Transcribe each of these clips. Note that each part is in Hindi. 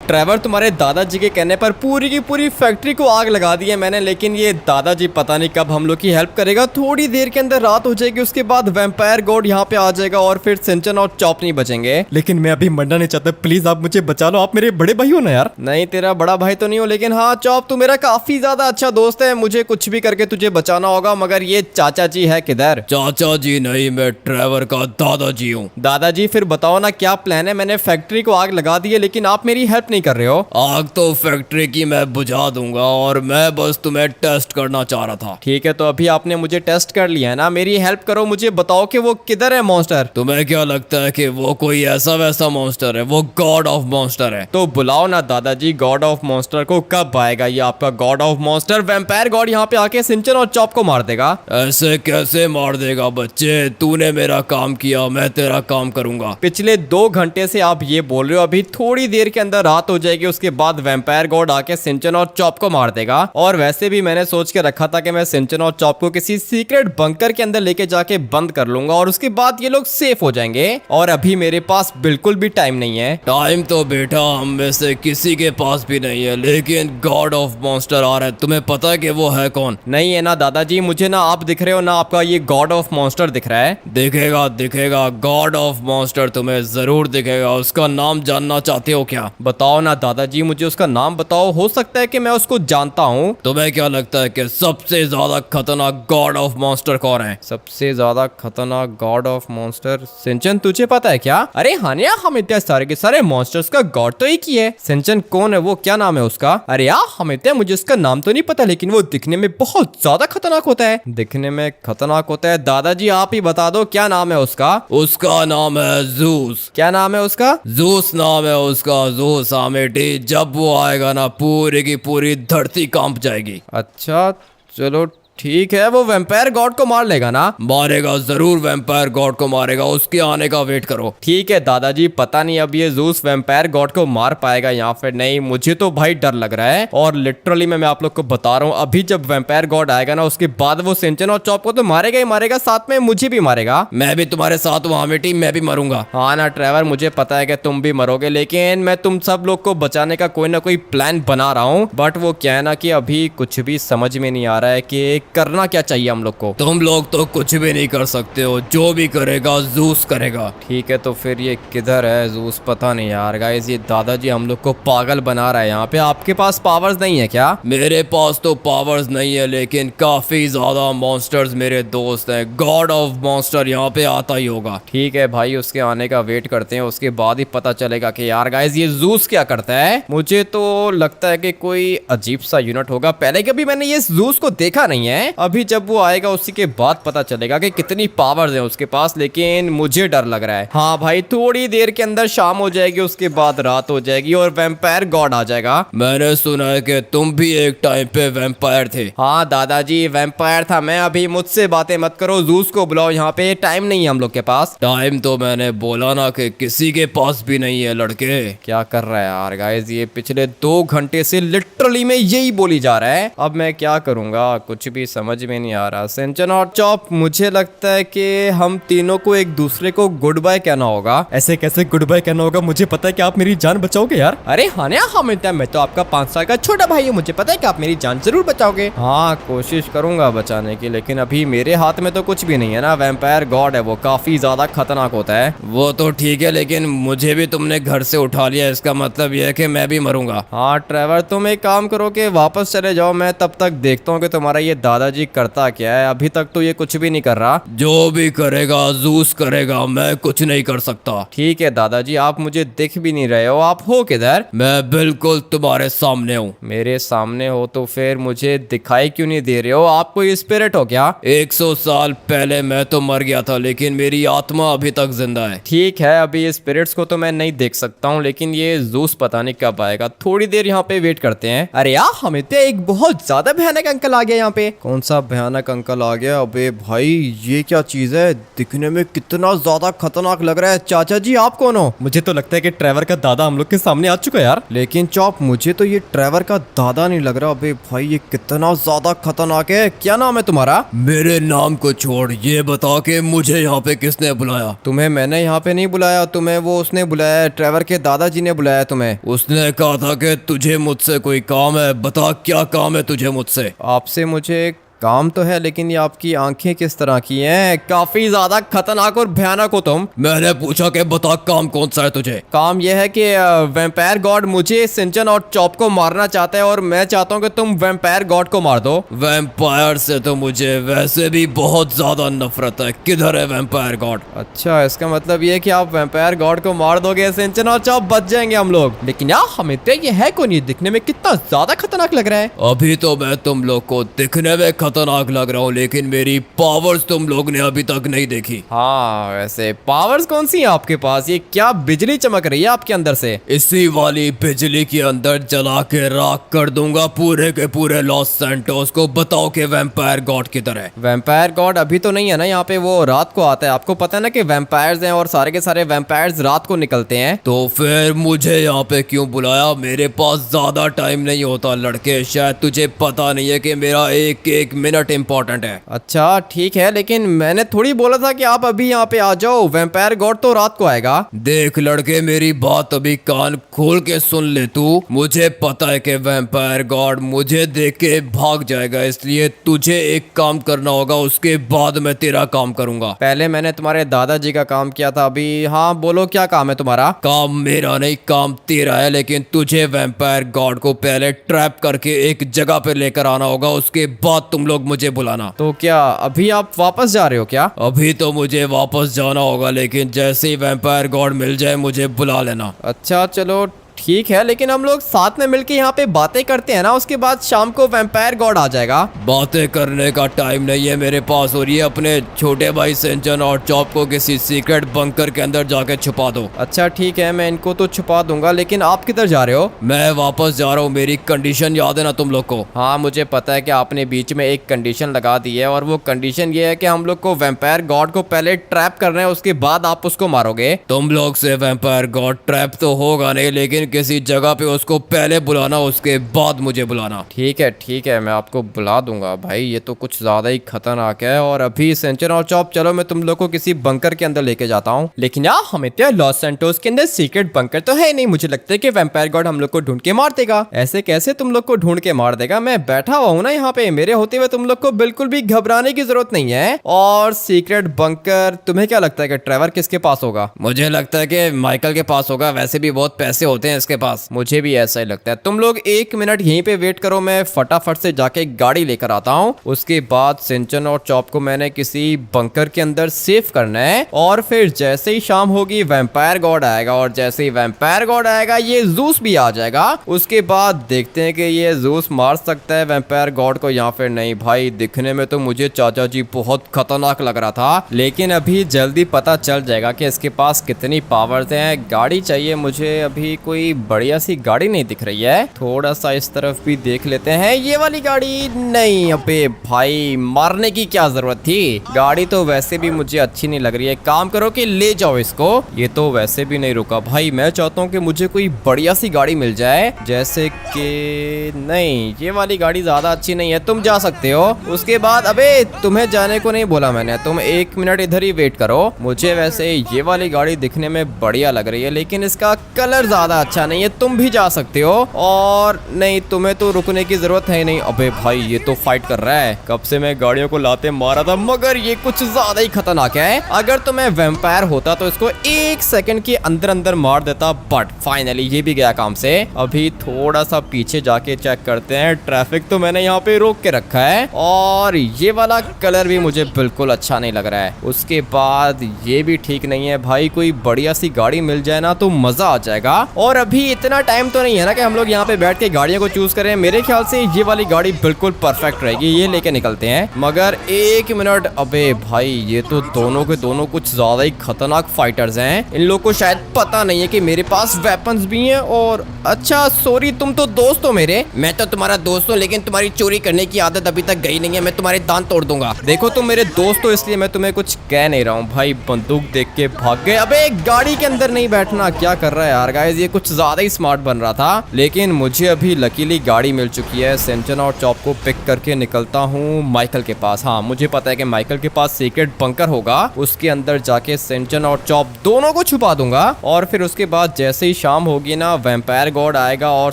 ट्रेवर तुम्हारे दादाजी के कहने पर पूरी की पूरी फैक्ट्री को आग लगा दी है मैंने, लेकिन ये दादाजी पता नहीं कब हम लोग की हेल्प करेगा। थोड़ी देर के अंदर रात हो जाएगी, उसके बाद वैम्पायर गॉड यहाँ पे आ जाएगा और फिर सिंचन और चॉप नहीं बचेंगे। लेकिन मैं अभी मरना नहीं चाहता, प्लीज आप मुझे बचा लो, आप मेरे बड़े भाई हो ना यार। नहीं तेरा बड़ा भाई तो नहीं हो, लेकिन हाँ चॉप तू मेरा काफी ज्यादा अच्छा दोस्त है, मुझे कुछ भी करके तुझे बचाना होगा। मगर ये चाचा जी है किधर? चाचा जी नहीं, मैं ट्रेवर का दादाजी हूँ। दादाजी फिर बताओ ना क्या प्लान है? मैंने फैक्ट्री को आग लगा दी है लेकिन आप मेरी हेल्प नहीं कर रहे हो। आग तो फैक्ट्री की मैं बुझा दूंगा और मैं बस तुम्हें टेस्ट करना चाह रहा था। ठीक है, तो अभी आपने मुझे टेस्ट कर लिया है ना, मेरी हेल्प करो, मुझे बताओ कि वो किधर है मॉन्स्टर। तुम्हें क्या लगता है कि वो कोई ऐसा वैसा मॉन्स्टर है? वो गॉड ऑफ मॉन्स्टर है। तो बुलाओ ना दादाजी गॉड ऑफ मॉन्स्टर को। कब आएगा ये आपका God of monster? Vampire God यहाँ पे आके सिंचन और चॉप को मार देगा। ऐसे कैसे मार देगा बच्चे? तूने मेरा काम किया, मैं तेरा काम करूंगा। पिछले 2 घंटे से आप ये बोल रहे हो, अभी थोड़ी देर के अंदर रात हो जाएगी, उसके बाद वैम्पायर गॉड आके सिंचन और चॉप को मार देगा। और वैसे भी मैंने सोच के रखा था कि मैं सिंचन और चॉप को किसी सीक्रेट बंकर के अंदर लेके जाके बंद कर लूंगा और उसके बाद ये लोग सेफ हो जाएंगे। और अभी मेरे पास बिल्कुल भी टाइम नहीं है। टाइम तो बेटा हम में से किसी के पास भी नहीं है, लेकिन गॉड ऑफ मॉन्स्टर आ रहा है। तुम्हें पता है कि वो है कौन? नहीं है ना दादाजी, मुझे ना आप दिख रहे हो ना आपका ये गॉड ऑफ मॉन्स्टर दिख रहा है। दिखेगा दिखेगा, गॉड ऑफ मॉन्स्टर तुम्हें जरूर दिखेगा। उसका नाम जानना चाहते हो क्या? बताओ ना दादाजी, मुझे उसका नाम बताओ, हो सकता है कि मैं उसको जानता हूँ। तुम्हें क्या लगता है कि सबसे ज्यादा खतरनाक गॉड ऑफ मॉन्स्टर कौन है? सबसे ज्यादा खतरनाक गॉड ऑफ मॉन्स्टर सिंचन, तुझे पता है क्या? अरे हानिया, हम इतने सारे के सारे मॉन्स्टर्स का गॉड तो एक ही है। सिंचन कौन है वो, क्या नाम है उसका? अरे यार हम इतने, मुझे उसका नाम तो नहीं पता, लेकिन वो दिखने में बहुत ज्यादा खतरनाक होता है। दिखने में खतरनाक होता है? दादाजी आप ही बता दो क्या नाम है उसका। उसका नाम है जूस। क्या नाम है उसका? जूस नाम है उसका, जूस। आमेटी जब वो आएगा ना पूरी की पूरी धरती कांप जाएगी। अच्छा चलो ठीक है, वो वैम्पायर गॉड को मार लेगा ना? मारेगा जरूर, वैम्पायर गॉड को मारेगा, उसके आने का वेट करो। ठीक है दादाजी, पता नहीं अब ये जूस वैम्पायर गॉड को मार पाएगा या फिर नहीं, मुझे तो भाई डर लग रहा है। और लिटरली मैं आप लोग को बता रहा हूँ, अभी जब वैम्पायर गॉड आएगा ना उसके बाद वो सिंचन और चॉप को तो मारेगा ही मारेगा, साथ में मुझे भी मारेगा। मैं भी तुम्हारे साथ हूँ आमेटी, मैं भी मरूंगा। हाँ ना ट्रेवर, मुझे पता है कि तुम भी मरोगे, लेकिन मैं तुम सब लोग को बचाने का कोई ना कोई प्लान बना रहा हूँ। बट वो क्या है ना कि अभी कुछ भी समझ में नहीं आ रहा है कि करना क्या चाहिए हम लोग को। तुम लोग तो कुछ भी नहीं कर सकते हो, जो भी करेगा जूस करेगा। ठीक है, तो फिर ये किधर है जूस? पता नहीं यार गाइस, ये दादाजी हम लोग को पागल बना रहा है यहाँ पे। आपके पास पावर्स नहीं है क्या? मेरे पास तो पावर्स नहीं है, लेकिन काफी ज्यादा मॉन्स्टर्स मेरे दोस्त हैं। गॉड ऑफ मॉन्स्टर यहाँ पे आता ही होगा। ठीक है भाई, उसके आने का वेट करते हैं, उसके बाद ही पता चलेगा कि यार गाइस ये जूस क्या करता है। मुझे तो लगता है कि कोई अजीब सा यूनिट होगा, पहले कभी मैंने ये जूस को देखा नहीं है। अभी जब वो आएगा उसी के बाद पता चलेगा कि कितनी पावर्स है उसके पास, लेकिन मुझे डर लग रहा है। हाँ भाई, थोड़ी देर के अंदर शाम हो जाएगी, उसके बाद रात हो जाएगी और वैम्पायर गॉड आ जाएगा। मैंने सुना है कि तुम भी एक टाइम पे वैम्पायर थे। हाँ दादाजी, वैम्पायर था मैं। अभी मुझसे बातें मत करो, जूस को बुलाओ यहाँ पे, टाइम नहीं है हम लोग के पास। टाइम तो मैंने बोला ना कि किसी के पास भी नहीं है लड़के। क्या कर रहा है यार गाइस, ये पिछले 2 घंटे से लिटरली में यही बोली जा रहा है। अब मैं क्या करूंगा, कुछ भी समझ में नहीं आ रहा। सिंचन और चॉप, मुझे लगता है कि हम तीनों को एक दूसरे को गुड बाय कहना होगा। ऐसे कैसे गुड बाय कहना होगा? मुझे पता है कि आप मेरी जान बचाओगे यार। अरे हाँ मैं तो आपका 5 साल का छोटा भाई हूँ, मुझे पता है कि आप मेरी जान जरूर बचाओगे। हाँ कोशिश करूंगा बचाने की, लेकिन अभी मेरे हाथ में तो कुछ भी नहीं है ना। वैम्पायर गॉड है, वो काफी ज्यादा खतरनाक होता है। वो तो ठीक है, लेकिन मुझे भी तुमने घर से उठा लिया, इसका मतलब यह है कि मैं भी मरूंगा। हाँ ट्रेवर, तुम एक काम करो कि वापस चले जाओ, मैं तब तक देखता हूँ कि तुम्हारा ये दादाजी करता क्या है। अभी तक तो ये कुछ भी नहीं कर रहा। जो भी करेगा जूस करेगा, मैं कुछ नहीं कर सकता। ठीक है दादाजी, आप मुझे दिख भी नहीं रहे हो, आप हो किधर? मैं बिल्कुल तुम्हारे सामने हूँ। मेरे सामने हो तो फिर मुझे दिखाई क्यों नहीं दे रहे हो? आप कोई स्पिरिट हो क्या? 100 साल पहले मैं तो मर गया था, लेकिन मेरी आत्मा अभी तक जिंदा है। ठीक है, अभी ये स्पिरिट्स को तो मैं नहीं देख सकता हूँ, लेकिन ये जूस पता नहीं कब आएगा। थोड़ी देर यहाँ पे वेट करते हैं। अरे यार हम इतने, एक बहुत ज्यादा भयानक अंकल आ गया यहाँ पे। कौन सा भयानक अंकल आ गया? अबे भाई ये क्या चीज है? दिखने में कितना ज्यादा खतरनाक लग रहा है। चाचा जी आप कौन हो? मुझे तो लगता है कि ट्रेवर का दादा हम लोग के सामने आ चुका है यार। लेकिन चॉप मुझे तो ये ट्रेवर का दादा नहीं लग रहा। अबे भाई ये कितना ज्यादा खतरनाक है। क्या नाम है तुम्हारा? मेरे नाम को छोड़, ये बता के मुझे यहाँ पे किसने बुलाया? तुम्हें मैंने यहाँ पे नहीं बुलाया, तुम्हें वो उसने बुलाया है, ट्रेवर के दादाजी ने बुलाया तुम्हें। उसने कहा था कि तुझे मुझसे कोई काम है, बता क्या काम है तुझे मुझसे? आपसे मुझे काम तो है, लेकिन ये आपकी आंखें किस तरह की हैं? काफी ज्यादा खतरनाक और भयानक हो तुम। मैंने पूछा कि बता काम कौन सा है तुझे? काम यह है कि वैम्पायर गॉड मुझे, सिंचन और चॉप को मारना चाहता है और मैं चाहता हूँ कि तुम वैम्पायर गॉड को मार दो। वैम्पायर से तो मुझे वैसे भी बहुत ज्यादा नफरत है। किधर है वैम्पायर गॉड? अच्छा, इसका मतलब ये कि आप वैम्पायर गॉड को मार दोगे, सिंचन और चॉप बच जाएंगे हम लोग। लेकिन यार हमें तो ये है कौन? ये दिखने में कितना ज्यादा खतरनाक लग रहा है। अभी तो मैं तुम लोग को दिखने में खतरनाक लग रहा हूँ, लेकिन मेरी पावर्स तुम लोग ने अभी तक नहीं देखी। हाँ वैसे पावर्स कौन सी है आपके पास? ये क्या बिजली चमक रही है आपके अंदर से? इसी वाली बिजली के अंदर जला के राख कर दूंगा पूरे के पूरे लॉस सैंटोस को। बताओ कि वैम्पायर गॉड किधर है? वैम्पायर गॉड अभी तो नहीं है ना यहाँ पे, वो रात को आता है। आपको पता है ना कि वैम्पायर्स हैं और सारे के सारे वैम्पायर्स रात को निकलते हैं। तो फिर मुझे यहाँ पे क्यों बुलाया? मेरे पास ज्यादा टाइम नहीं होता लड़के, शायद तुझे पता नहीं है कि मेरा एक एक मिनट इम्पोर्टेंट है। अच्छा ठीक है, लेकिन मैंने थोड़ी बोला था कि आप अभी यहाँ पे आ जाओ। वैम्पायर गॉड तो रात को आएगा। देख लड़के, मेरी बात अभी कान खोल के सुन ले तू। मुझे पता है कि वैम्पायर गॉड मुझे देख के भाग जाएगा, इसलिए तुझे एक काम करना होगा, उसके बाद मैं तेरा काम करूंगा। पहले मैंने तुम्हारे दादाजी का काम किया था। अभी हाँ बोलो क्या काम है तुम्हारा? काम मेरा नहीं, काम तेरा है, लेकिन तुझे वैम्पायर गॉड को पहले ट्रैप करके एक जगह पे लेकर आना होगा, उसके बाद तुम लोग मुझे बुलाना। तो क्या अभी आप वापस जा रहे हो क्या? अभी तो मुझे वापस जाना होगा, लेकिन जैसे ही वैम्पायर गॉड मिल जाए मुझे बुला लेना। अच्छा चलो ठीक है, लेकिन हम लोग साथ में मिलके यहाँ पे बातें करते हैं ना, उसके बाद शाम को वैम्पायर गॉड आ जाएगा। बातें करने का टाइम नहीं है मेरे पास, और ये अपने छोटे भाई सेंचन और चॉप को किसी सीक्रेट बंकर के अंदर जाके छुपा दो। अच्छा ठीक है, मैं इनको तो छुपा दूंगा, लेकिन आप किधर जा रहे हो? मैं वापस जा रहा हूँ। मेरी कंडीशन याद है ना तुम लोग को? हाँ मुझे पता है कि आपने बीच में एक कंडीशन लगा दी है, और वो कंडीशन ये है कि हम लोग को वैम्पायर गॉड को पहले ट्रैप करना है, उसके बाद आप उसको मारोगे। तुम लोग से वैम्पायर गॉड ट्रैप तो होगा नहीं, लेकिन किसी जगह पे उसको पहले बुलाना, उसके बाद मुझे बुलाना। ठीक है, मैं आपको बुला दूंगा। भाई ये तो कुछ ज्यादा ही खतरनाक है। और अभी सेंचन और चॉप चलो, मैं तुम लोग को किसी बंकर के अंदर लेके जाता हूँ। लेकिन यार हमें तो लॉस सैंटोस के अंदर सीक्रेट बंकर तो है नहीं। मुझे लगता है कि वैम्पायर गॉड हम लोग को ढूंढ के मार देगा। ऐसे कैसे तुम लोग को ढूंढ के मार देगा? मैं बैठा हुआ हूँ ना यहाँ पे, मेरे होते हुए तुम लोग को बिल्कुल भी घबराने की जरूरत नहीं है। और सीक्रेट बंकर तुम्हें क्या लगता है कि ट्रेवर किसके पास होगा? मुझे लगता है कि माइकल के पास होगा, वैसे भी बहुत पैसे होते हैं इसके पास। मुझे भी ऐसा ही लगता है। तुम लोग 1 मिनट यहीं पे वेट करो, मैं फटाफट से जाके गाड़ी लेकर आता हूँ। उसके बाद सिंचन और चॉप को मैंने किसी बंकर के अंदर सेव करना है, और फिर जैसे ही शाम होगी वैम्पायर गॉड आएगा, और जैसे ही वैम्पायर गॉड आएगा ये जूस भी आ जाएगा। उसके बाद देखते हैं कि ये जूस मार सकता है वैम्पायर गॉड को या फिर नहीं। भाई दिखने में तो मुझे चाचा जी बहुत खतरनाक लग रहा था, लेकिन अभी जल्दी पता चल जाएगा कि इसके पास कितनी पावर्स हैं। गाड़ी चाहिए मुझे, अभी कोई बढ़िया सी गाड़ी नहीं दिख रही है। थोड़ा सा इस तरफ भी देख लेते हैं। ये वाली गाड़ी नहीं। अबे भाई मारने की क्या जरूरत थी? गाड़ी तो वैसे भी मुझे अच्छी नहीं लग रही है। काम करो कि ले जाओ इसको। ये तो वैसे भी नहीं रुका। भाई मैं चाहता हूँ कि मुझे कोई बढ़िया सी गाड़ी मिल जाए, जैसे कि नहीं ये वाली गाड़ी ज्यादा अच्छी नहीं है। तुम जा सकते हो। उसके बाद अबे तुम्हें जाने को नहीं बोला मैंने, तुम 1 मिनट इधर ही वेट करो। मुझे वैसे ये वाली गाड़ी दिखने में बढ़िया लग रही है, लेकिन इसका कलर ज्यादा अच्छा नहीं है। तुम भी जा सकते हो। और नहीं तुम्हें तो रुकने की जरूरत है नहीं। अबे भाई ये तो फाइट कर रहा है। कब से मैं गाड़ियों को लाते मारा था, मगर ये कुछ ज्यादा ही खतरनाक है। अगर तो मैं वैम्पायर होता तो इसको 1 सेकंड के अंदर अंदर मार देता, बट फाइनली ये भी गया काम से। अभी थोड़ा सा पीछे जाके चेक करते हैं। ट्रैफिक तो मैंने यहाँ पे रोक के रखा है, और ये वाला कलर भी मुझे बिल्कुल अच्छा नहीं लग रहा है। उसके बाद ये भी ठीक नहीं है। भाई कोई बढ़िया सी गाड़ी मिल जाए ना तो मजा आ जाएगा। और अभी इतना टाइम तो नहीं है ना कि हम लोग यहाँ पे बैठ के गाड़ियों को चूज करें। मेरे ख्याल से ये वाली गाड़ी बिल्कुल परफेक्ट रहेगी, ये लेके निकलते हैं। मगर एक मिनट, अबे भाई ये तो दोनों के दोनों कुछ ज्यादा ही खतरनाक फाइटर्स हैं। इन लोग को शायद पता नहीं है कि मेरे पास वेपन्स भी हैं। और अच्छा सॉरी, तुम तो दोस्त हो मेरे। मैं तो तुम्हारा दोस्त हूँ, लेकिन तुम्हारी चोरी करने की आदत अभी तक गई नहीं है। मैं तुम्हारे दांत तोड़ दूंगा। देखो तुम मेरे दोस्त हो इसलिए मैं तुम्हें कुछ कह नहीं रहा हूँ। भाई बंदूक देख के भाग गए। अबे गाड़ी के अंदर नहीं बैठना, क्या कर रहा है यार गाइस। ये कुछ ज्यादा ही स्मार्ट बन रहा था, लेकिन मुझे अभी लकीली गाड़ी मिल चुकी है। सेंचन और चॉप को पिक करके निकलता हूँ माइकल के पास। हाँ मुझे पता है कि माइकल के पास सीक्रेट बंकर होगा, उसके अंदर जाके सेंचन और चॉप दोनों को छुपा दूंगा। और फिर उसके बाद जैसे ही शाम होगी ना, वैम्पायर गॉड आएगा और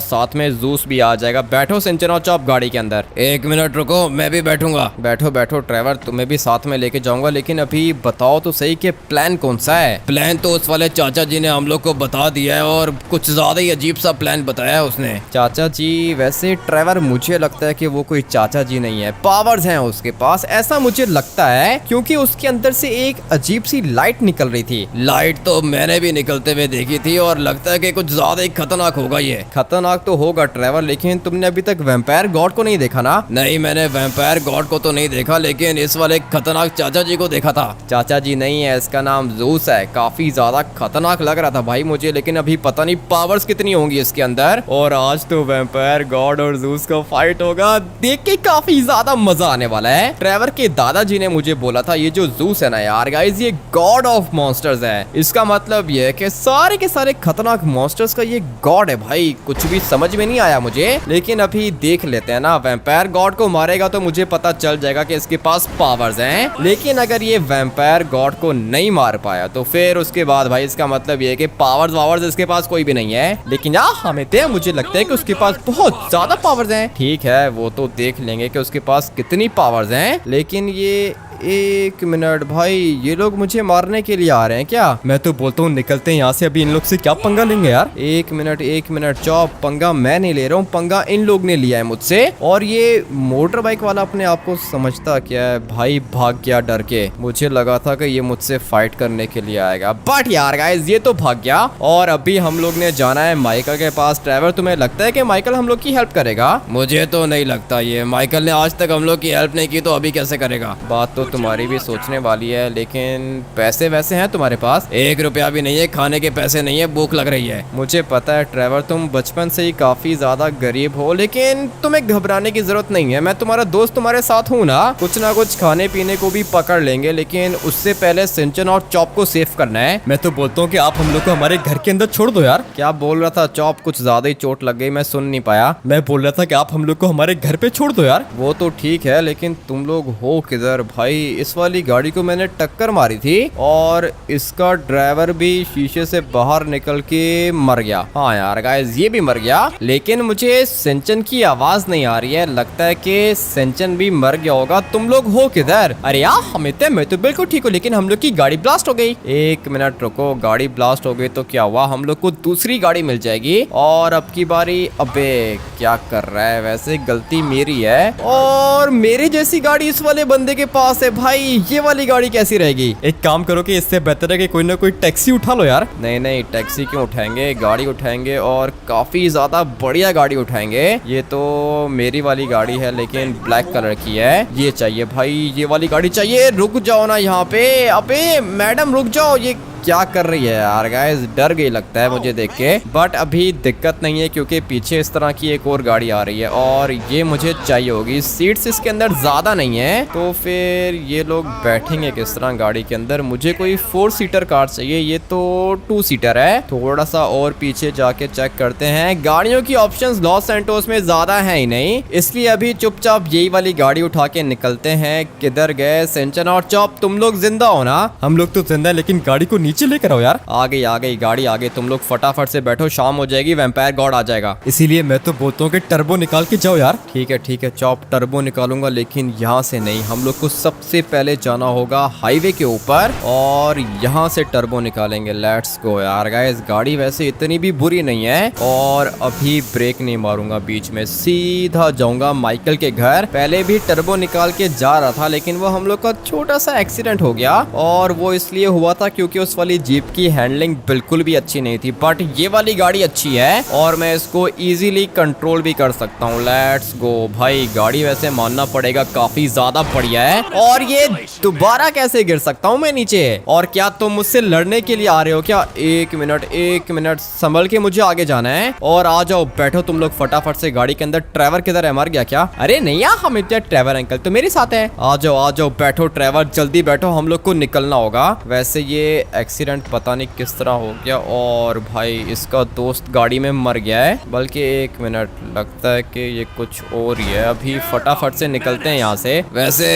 साथ में जूस भी आ जाएगा। बैठो सेंचन और चॉप गाड़ी के अंदर। एक मिनट रुको, मैं भी बैठूंगा। बैठो बैठो ट्रेवर, तुम्हें भी साथ में लेके जाऊंगा। लेकिन अभी बताओ तो सही कि प्लान कौन सा है। प्लान तो उस वाले चाचा जी ने हम लोग को बता दिया है, और कुछ ज्यादा ही अजीब सा प्लान बताया है उसने। चाचा जी? वैसे ट्रेवर मुझे लगता है कि वो कोई चाचा जी नहीं है, पावर्स हैं उसके पास, ऐसा मुझे लगता है। क्योंकि उसके अंदर से एक अजीब सी लाइट निकल रही थी। लाइट तो मैंने भी निकलते हुए देखी थी, और लगता है कि कुछ ज्यादा ही खतरनाक होगा ये। खतरनाक तो होगा ट्रेवर, लेकिन तुमने अभी तक वैम्पायर गॉड को नहीं देखा ना? नहीं, मैंने वैम्पायर गॉड को तो नहीं देखा, लेकिन इस वाले खतरनाक चाचा जी को देखा था। चाचा जी नहीं है, इसका नाम जूस है। काफी ज्यादा खतरनाक लग रहा था भाई मुझे, लेकिन अभी पता नहीं पावर्स कितनी होंगी इसके अंदर। और आज तो वैम्पायर गॉड और जूस का फाइट होगा, देख के काफी ज्यादा मजा आने वाला है। ट्रेवर के दादाजी ने मुझे बोला था ये जो जूस है ना यार गाइस, ये गॉड ऑफ मॉन्स्टर्स है। इसका मतलब ये है कि सारे के सारे खतरनाक मॉन्स्टर्स का ये गॉड है भाई। कुछ भी समझ में नहीं आया मुझे, लेकिन अभी देख लेते हैं ना। वैम्पायर गॉड को मारेगा तो मुझे पता चल जाएगा कि इसके पास पावर्स हैं। लेकिन अगर ये वैम्पायर गॉड को नहीं मार पाया तो फिर उसके बाद भाई इसका मतलब ये है कि पावर्स इसके पास कोई भी नहीं है। लेकिन यार हमें तो मुझे लगता है कि उसके पास बहुत ज्यादा पावर्स हैं। ठीक है, वो तो देख लेंगे कि उसके पास कितनी पावर्स हैं। लेकिन ये एक मिनट भाई, ये लोग मुझे मारने के लिए आ रहे हैं क्या? मैं तो बोलता हूँ निकलते हैं यहाँ से। अभी इन लोग से क्या पंगा लेंगे यार। एक मिनट चॉप, पंगा मैं नहीं ले रहा हूँ, पंगा इन लोग ने लिया है मुझसे। और ये मोटर बाइक वाला अपने आप को समझता क्या है भाई, भाग गया डर के। मुझे लगा था कि ये मुझसे फाइट करने के लिए आएगा, बट यार गाइस ये तो भाग गया। और अभी हम लोग ने जाना है माइकल के पास। ट्रेवर तुम्हें लगता है कि माइकल हम लोग की हेल्प करेगा? मुझे तो नहीं लगता, ये माइकल ने आज तक हम लोग की हेल्प नहीं की, तो अभी कैसे करेगा। बात तो तुम्हारी भी सोचने वाली है, लेकिन पैसे वैसे हैं तुम्हारे पास? 1 रुपया भी नहीं है, खाने के पैसे नहीं है, भूख लग रही है। मुझे पता है ट्रेवर, तुम बचपन से ही काफी ज्यादा गरीब हो, लेकिन तुम्हें घबराने की जरूरत नहीं है। मैं तुम्हारा दोस्त, तुम्हारे साथ हूँ ना कुछ खाने पीने को भी पकड़ लेंगे। लेकिन उससे पहले सिंचन और चॉप को सेफ करना है। मैं तो बोलता हूँ कि आप हम लोग को हमारे घर के अंदर छोड़ दो यार। क्या बोल रहा था चॉप? कुछ ज्यादा ही चोट लग गई, मैं सुन नहीं पाया। मैं बोल रहा था कि आप हम लोग को हमारे घर पे छोड़ दो यार। वो तो ठीक है, लेकिन तुम लोग हो किधर भाई? इस वाली गाड़ी को मैंने टक्कर मारी थी और इसका ड्राइवर भी शीशे से बाहर निकल के मर गया। हाँ यार गाइस, ये भी मर गया। लेकिन मुझे सेंचन की आवाज नहीं आ रही है, लगता है कि सेंचन भी मर गया होगा। तुम लोग हो किधर? अरे यार हमित, मैं तो बिल्कुल ठीक हूँ, लेकिन हम लोग की गाड़ी ब्लास्ट हो गई। एक मिनट रुको, गाड़ी ब्लास्ट हो गई तो क्या हुआ? हम लोग को दूसरी गाड़ी मिल जाएगी और अब की बारी। अबे क्या कर रहा है? वैसे गलती मेरी है, और मेरी जैसी गाड़ी इस वाले बंदे के पास है भाई। ये वाली गाड़ी कैसी रहेगी? एक काम करो कि इससे बेहतर है कि कोई ना कोई टैक्सी उठा लो यार। नहीं, टैक्सी क्यों उठाएंगे, गाड़ी उठाएंगे, और काफी ज्यादा बढ़िया गाड़ी उठाएंगे। ये तो मेरी वाली गाड़ी है, लेकिन ब्लैक कलर की है। ये चाहिए भाई, ये वाली गाड़ी चाहिए। रुक जाओ ना यहाँ पे। अबे मैडम रुक जाओ, ये क्या कर रही है यार गाइस? डर गई लगता है मुझे देख के। बट अभी दिक्कत नहीं है, क्योंकि पीछे इस तरह की एक और गाड़ी आ रही है और ये मुझे चाहिए होगी। सीट्स इसके अंदर ज्यादा नहीं है, तो फिर ये लोग बैठेंगे किस तरह गाड़ी के अंदर? मुझे कोई 4 सीटर कार चाहिए, ये तो 2 सीटर है। थोड़ा सा और पीछे जाके चेक करते हैं। गाड़ियों की ऑप्शंस लॉस सैंटोस में ज्यादा है ही नहीं, इसलिए अभी चुपचाप यही वाली गाड़ी उठा के निकलते हैं। किधर गए सेंचन और चॉप? तुम लोग जिंदा हो ना? हम लोग तो जिंदा है, लेकिन गाड़ी को नीचे लेकर आओ यार। आ गई गाड़ी आ गई। तुम लोग फटाफट से बैठो, शाम हो जाएगी, वैम्पायर गॉड आ जाएगा। इसीलिए मैं तो बोलता हूँ कि टर्बो निकाल के जाओ यार। ठीक है चॉप, टर्बो निकालूंगा, लेकिन यहाँ से नहीं। हम लोग को सबसे पहले जाना होगा हाईवे के ऊपर और यहाँ से टर्बो निकालेंगे। लेट्स गो यार गाइस। गाड़ी वैसे इतनी भी बुरी नहीं है, और अभी ब्रेक नहीं मारूंगा बीच में, सीधा जाऊंगा माइकल के घर। पहले भी टर्बो निकाल के जा रहा था, लेकिन वो हम लोग का छोटा सा एक्सीडेंट हो गया, और वो इसलिए हुआ था क्योंकि उस वाली जीप की हैंडलिंग बिल्कुल भी अच्छी नहीं थी, बट ये वाली गाड़ी अच्छी है और मैं इसको इजीली कंट्रोल भी कर सकता हूँ। लेट्स गो भाई, गाड़ी वैसे मानना पड़ेगा काफी ज्यादा बढ़िया है। और ये दोबारा कैसे गिर सकता हूँ मैं नीचे? और क्या तुम मुझसे लड़ने के लिए आ रहे हो क्या? एक मिनट संभल के मुझे आगे जाना है। और आ जाओ, बैठो तुम लोग फटाफट से गाड़ी के अंदर। ट्रेवर किधर है? मर गया क्या? अरे नहीं यार, हम इतने ट्रेवर अंकल तो मेरे साथ है। आ जाओ बैठो ट्रेवर, जल्दी बैठो, हम लोग को निकलना होगा। वैसे ये एक्सीडेंट पता नहीं किस तरह हो गया और भाई इसका दोस्त गाड़ी में मर गया है। बल्कि एक मिनट, लगता है कि ये कुछ और ही है। अभी फटाफट से निकलते हैं यहाँ से। वैसे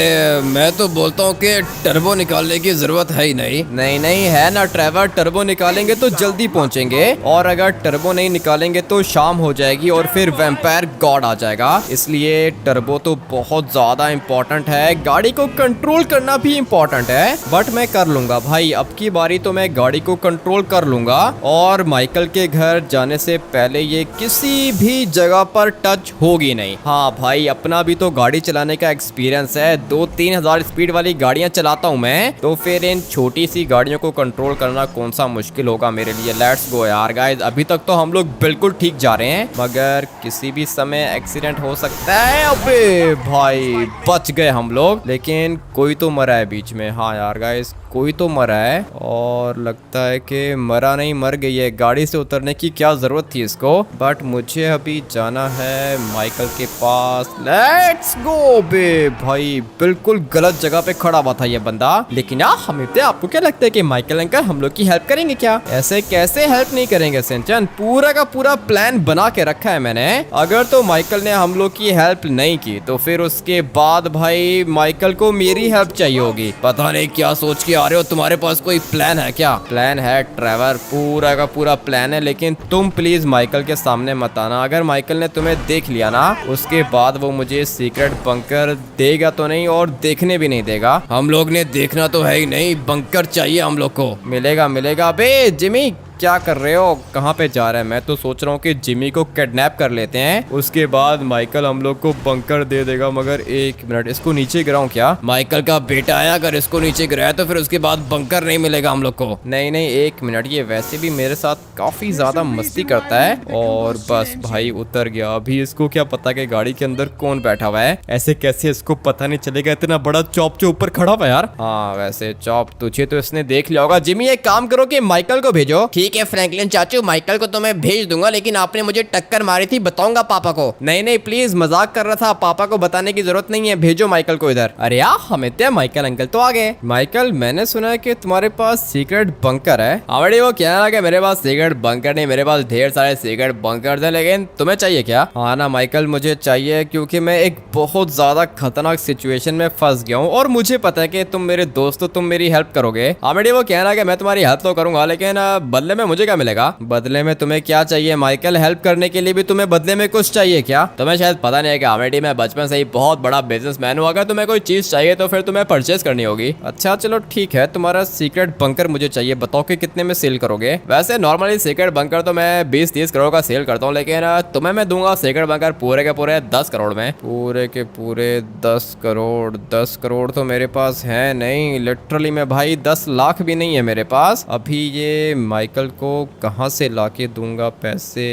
मैं तो बोलता हूँ कि टर्बो निकालने की जरूरत है ही नहीं। नहीं है ना ट्रेवर, टर्बो निकालेंगे तो जल्दी पहुंचेंगे, और अगर टर्बो नहीं निकालेंगे तो शाम हो जाएगी और फिर वैम्पायर गॉड आ जाएगा। इसलिए टर्बो तो बहुत ज्यादा इम्पोर्टेंट है, गाड़ी को कंट्रोल करना भी इम्पोर्टेंट है। बट मैं कर लूंगा भाई, अब की बारी तो मैं गाड़ी को कंट्रोल कर लूंगा। और माइकल के घर जाने से पहले ये किसी भी जगह पर टच होगी नहीं। हाँ भाई, अपना भी तो गाड़ी चलाने का एक्सपीरियंस है, 2-3 हजार स्पीड वाली गाड़ियां चलाता हूँ मैं, तो फिर इन छोटी सी गाड़ियों को कंट्रोल करना कौन सा मुश्किल होगा मेरे लिए। लेट्स गो यार गाइस, अभी तक तो हम लोग बिल्कुल ठीक जा रहे हैं, मगर किसी भी समय एक्सीडेंट हो सकता है। अबे भाई, बच गए हम लोग, लेकिन कोई तो मरा है बीच में। हाँ यार गाइस, कोई तो मरा है, और लगता है कि मरा नहीं मर गई है। गाड़ी से उतरने की क्या जरूरत थी इसको, बट मुझे अभी जाना है माइकल के पास। लेट्स गो बे भाई, बिल्कुल गलत जगह पे खड़ा हुआ था ये बंदा। लेकिन यार हमित, आपको क्या लगता है कि माइकल अंकल हम लोग की हेल्प करेंगे क्या? ऐसे कैसे हेल्प नहीं करेंगे सिंचन, पूरा का पूरा प्लान बना के रखा है मैंने। अगर तो माइकल ने हम लोग की हेल्प नहीं की तो फिर उसके बाद भाई माइकल को मेरी हेल्प चाहिए होगी। पता नहीं क्या सोच के आ रहे हो, तुम्हारे पास कोई प्लान है क्या? प्लान है ट्रेवर, पूरा का पूरा प्लान है, लेकिन तुम प्लीज माइकल के सामने मत आना। अगर माइकल ने तुम्हें देख लिया ना, उसके बाद वो मुझे सीक्रेट बंकर देगा तो नहीं और देखने भी नहीं देगा। हम लोग ने देखना तो है ही नहीं, बंकर चाहिए हम लोग को। मिलेगा। बे जिमी, क्या कर रहे हो? कहाँ पे जा रहे हैं? मैं तो सोच रहा हूँ कि जिमी को किडनैप कर लेते हैं, उसके बाद माइकल हम लोग को बंकर दे देगा। मगर एक मिनट, इसको नीचे गिराऊं क्या? माइकल का बेटा आया, अगर इसको नीचे गिराया तो फिर उसके बाद बंकर नहीं मिलेगा हम लोग को। नहीं, एक मिनट, ये वैसे भी मेरे साथ काफी ज्यादा मस्ती करता है। और बस भाई उतर गया। अभी इसको क्या पता कि गाड़ी के अंदर कौन बैठा हुआ है? ऐसे कैसे इसको पता नहीं चलेगा? इतना बड़ा चॉप जो ऊपर खड़ा हुआ है यार। हाँ वैसे चॉप, तुझे तो इसने देख लिया होगा। जिमी एक काम करो कि माइकल को भेजो। ठीक है फ्रैंकलिन चाचू, माइकल को तो मैं भेज दूंगा, लेकिन आपने मुझे टक्कर मारी थी, बताऊंगा पापा को। नहीं प्लीज, मजाक कर रहा था, पापा को बताने की जरूरत नहीं है, भेजो माइकल को इधर। अरे यार हमें तो माइकल अंकल तो आ गए। माइकल, मैंने सुना है कि तुम्हारे पास सीक्रेट बंकर है। हमारी वो क्या है कि मेरे पास सीक्रेट बंकर नहीं, मेरे पास ढेर सारे सीक्रेट बंकर थे, लेकिन तुम्हें चाहिए क्या? हाँ ना माइकल, मुझे चाहिए, क्योंकि मैं एक बहुत ज्यादा खतरनाक सिचुएशन में फंस गया हूँ और मुझे पता है कि तुम मेरे दोस्त हो, तुम मेरी हेल्प करोगे। हमारी वो कहना कि मैं तुम्हारी हेल्प तो करूंगा, लेकिन बदले में मुझे क्या मिलेगा? बदले में तुम्हें क्या चाहिए माइकल? हेल्प करने के लिए भी तुम्हें बदले में कुछ चाहिए क्या? तुम्हें शायद पता नहीं है कि अमेठी में बचपन से ही बहुत बड़ा बिजनेसमैन हुआ। अगर तुम्हें कोई चीज चाहिए तो फिर तुम्हें परचेज करनी होगी। अच्छा चलो ठीक है, तुम्हारा सीक्रेट बंकर मुझे चाहिए, बताओ कि कितने में सेल करोगे? वैसे नॉर्मली सीक्रेट बंकर तो मैं 20-30 करोड़ का सेल करता हूँ, लेकिन तुम्हें मैं दूंगा सीक्रेट बंकर पूरे के पूरे 10 करोड़ में। पूरे के पूरे 10 करोड़? 10 करोड़ तो मेरे पास है नहीं, लिटरली में भाई 10 लाख भी नहीं है मेरे पास। अभी ये माइकल को कहाँ से लाके दूंगा पैसे,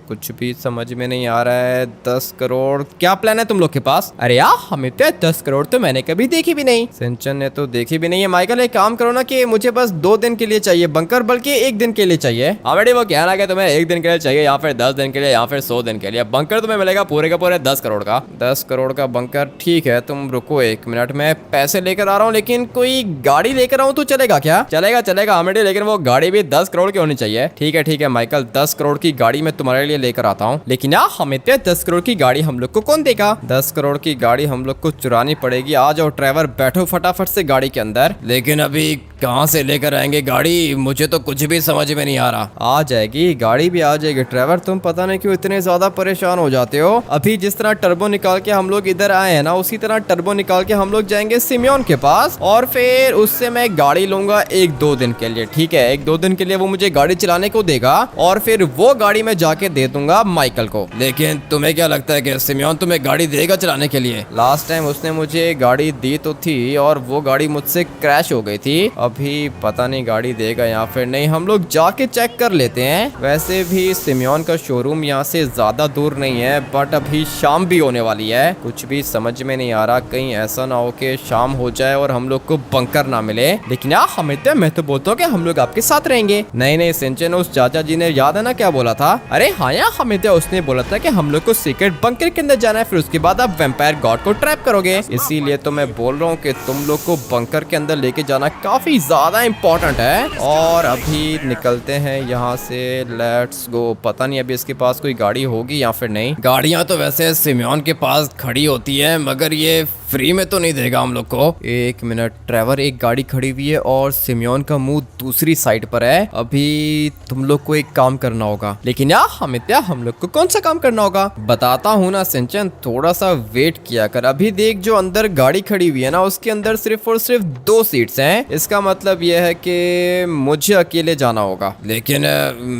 कुछ भी समझ में नहीं आ रहा है। 10 करोड़ क्या प्लान है तुम लोग के पास? अरे यार हमें तो 10 करोड़ तो मैंने कभी देखी भी नहीं। सिंचन ने तो देखी भी नहीं है। माइकल एक काम करो ना कि मुझे बस 2 दिन के लिए चाहिए बंकर, बल्कि 1 दिन के लिए चाहिए। ऑलरेडी वो कहना है कि तुम्हें 1 दिन के लिए चाहिए, या फिर 10 दिन के लिए, या फिर 100 दिन के लिए। बंकर तुम्हें मिलेगा पूरे का पूरे 10 करोड़ का। 10 करोड़ का बंकर, ठीक है, तुम रुको 1 मिनट, मैं पैसे लेकर आ रहा हूँ। लेकिन कोई गाड़ी लेकर आऊँ तो चलेगा क्या? चलेगा ऑलरेडी, लेकिन वो गाड़ी भी 10 करोड़ की होनी चाहिए। ठीक है माइकल, 10 करोड़ की गाड़ी मैं तुम्हारे लिए लेकर आता हूँ। लेकिन यार हमें 10 करोड़ की गाड़ी हम लोग को कौन देगा? 10 करोड़ की गाड़ी हम लोग को चुरानी पड़ेगी। आ जाओ ड्राइवर, बैठो फटाफट से गाड़ी के अंदर। लेकिन अभी कहाँ से लेकर आएंगे गाड़ी? मुझे तो कुछ भी समझ में नहीं आ रहा। आ जाएगी गाड़ी, भी आ जाएगी ड्राइवर, तुम पता नहीं क्यों इतने ज्यादा परेशान हो जाते हो। अभी जिस तरह टर्बो निकाल के हम लोग इधर आए हैं ना, उसी तरह टर्बो निकाल के हम लोग जाएंगे सिमियोन के पास, और फिर उससे मैं गाड़ी लूंगा 1-2 दिन के लिए। ठीक है, 1-2 दिन के लिए वो मुझे मुझे गाड़ी चलाने को देगा और फिर वो गाड़ी मैं जाके दे दूंगा माइकल को। लेकिन तुम्हें क्या लगता है कि सिमियोन तुम्हें गाड़ी देगा चलाने के लिए? लास्ट टाइम उसने मुझे गाड़ी दी तो थी और वो गाड़ी मुझसे क्रैश हो गई थी। अभी पता नहीं गाड़ी देगा या फिर नहीं, हम लोग जाके चेक कर लेते हैं। वैसे भी सिमियोन का शोरूम यहाँ से ज्यादा दूर नहीं है, बट अभी शाम भी होने वाली है। कुछ भी समझ में नहीं आ रहा, कहीं ऐसा ना हो कि शाम हो जाए और हम लोग को बंकर ना मिले। लेकिन यार हमित, मैं तो बोलता हूँ कि हम लोग आपके साथ रहेंगे। नहीं सिंचन, उस चाचा जी ने याद है ना क्या बोला था? अरे हाँ यार हमित, उसने बोला था कि हम लोग को सीक्रेट बंकर के अंदर जाना है, फिर उसके बाद आप वैम्पायर गॉड को ट्रैप करोगे। इसीलिए तो मैं बोल रहा हूँ कि तुम लोग को बंकर के अंदर लेके जाना काफी ज्यादा इम्पोर्टेंट है। और अभी निकलते हैं यहाँ से, लेट्स गो। पता नहीं अभी इसके पास कोई गाड़ी होगी या फिर नहीं। गाड़ियां तो वैसे सिमियोन के पास खड़ी होती है, मगर ये फ्री में तो नहीं देगा हम लोग को। एक मिनट ट्रेवर, एक गाड़ी खड़ी हुई है और सिमियोन का मुंह दूसरी साइड पर है। अभी तुम लोग को एक काम करना होगा। लेकिन यार हमित, हम लोग को कौन सा काम करना होगा? बताता हूँ ना सिंचन, थोड़ा सा वेट किया कर। अभी देख, जो अंदर गाड़ी खड़ी हुई है ना, उसके अंदर सिर्फ और सिर्फ 2 सीट्स हैं। इसका मतलब यह है कि मुझे अकेले जाना होगा। लेकिन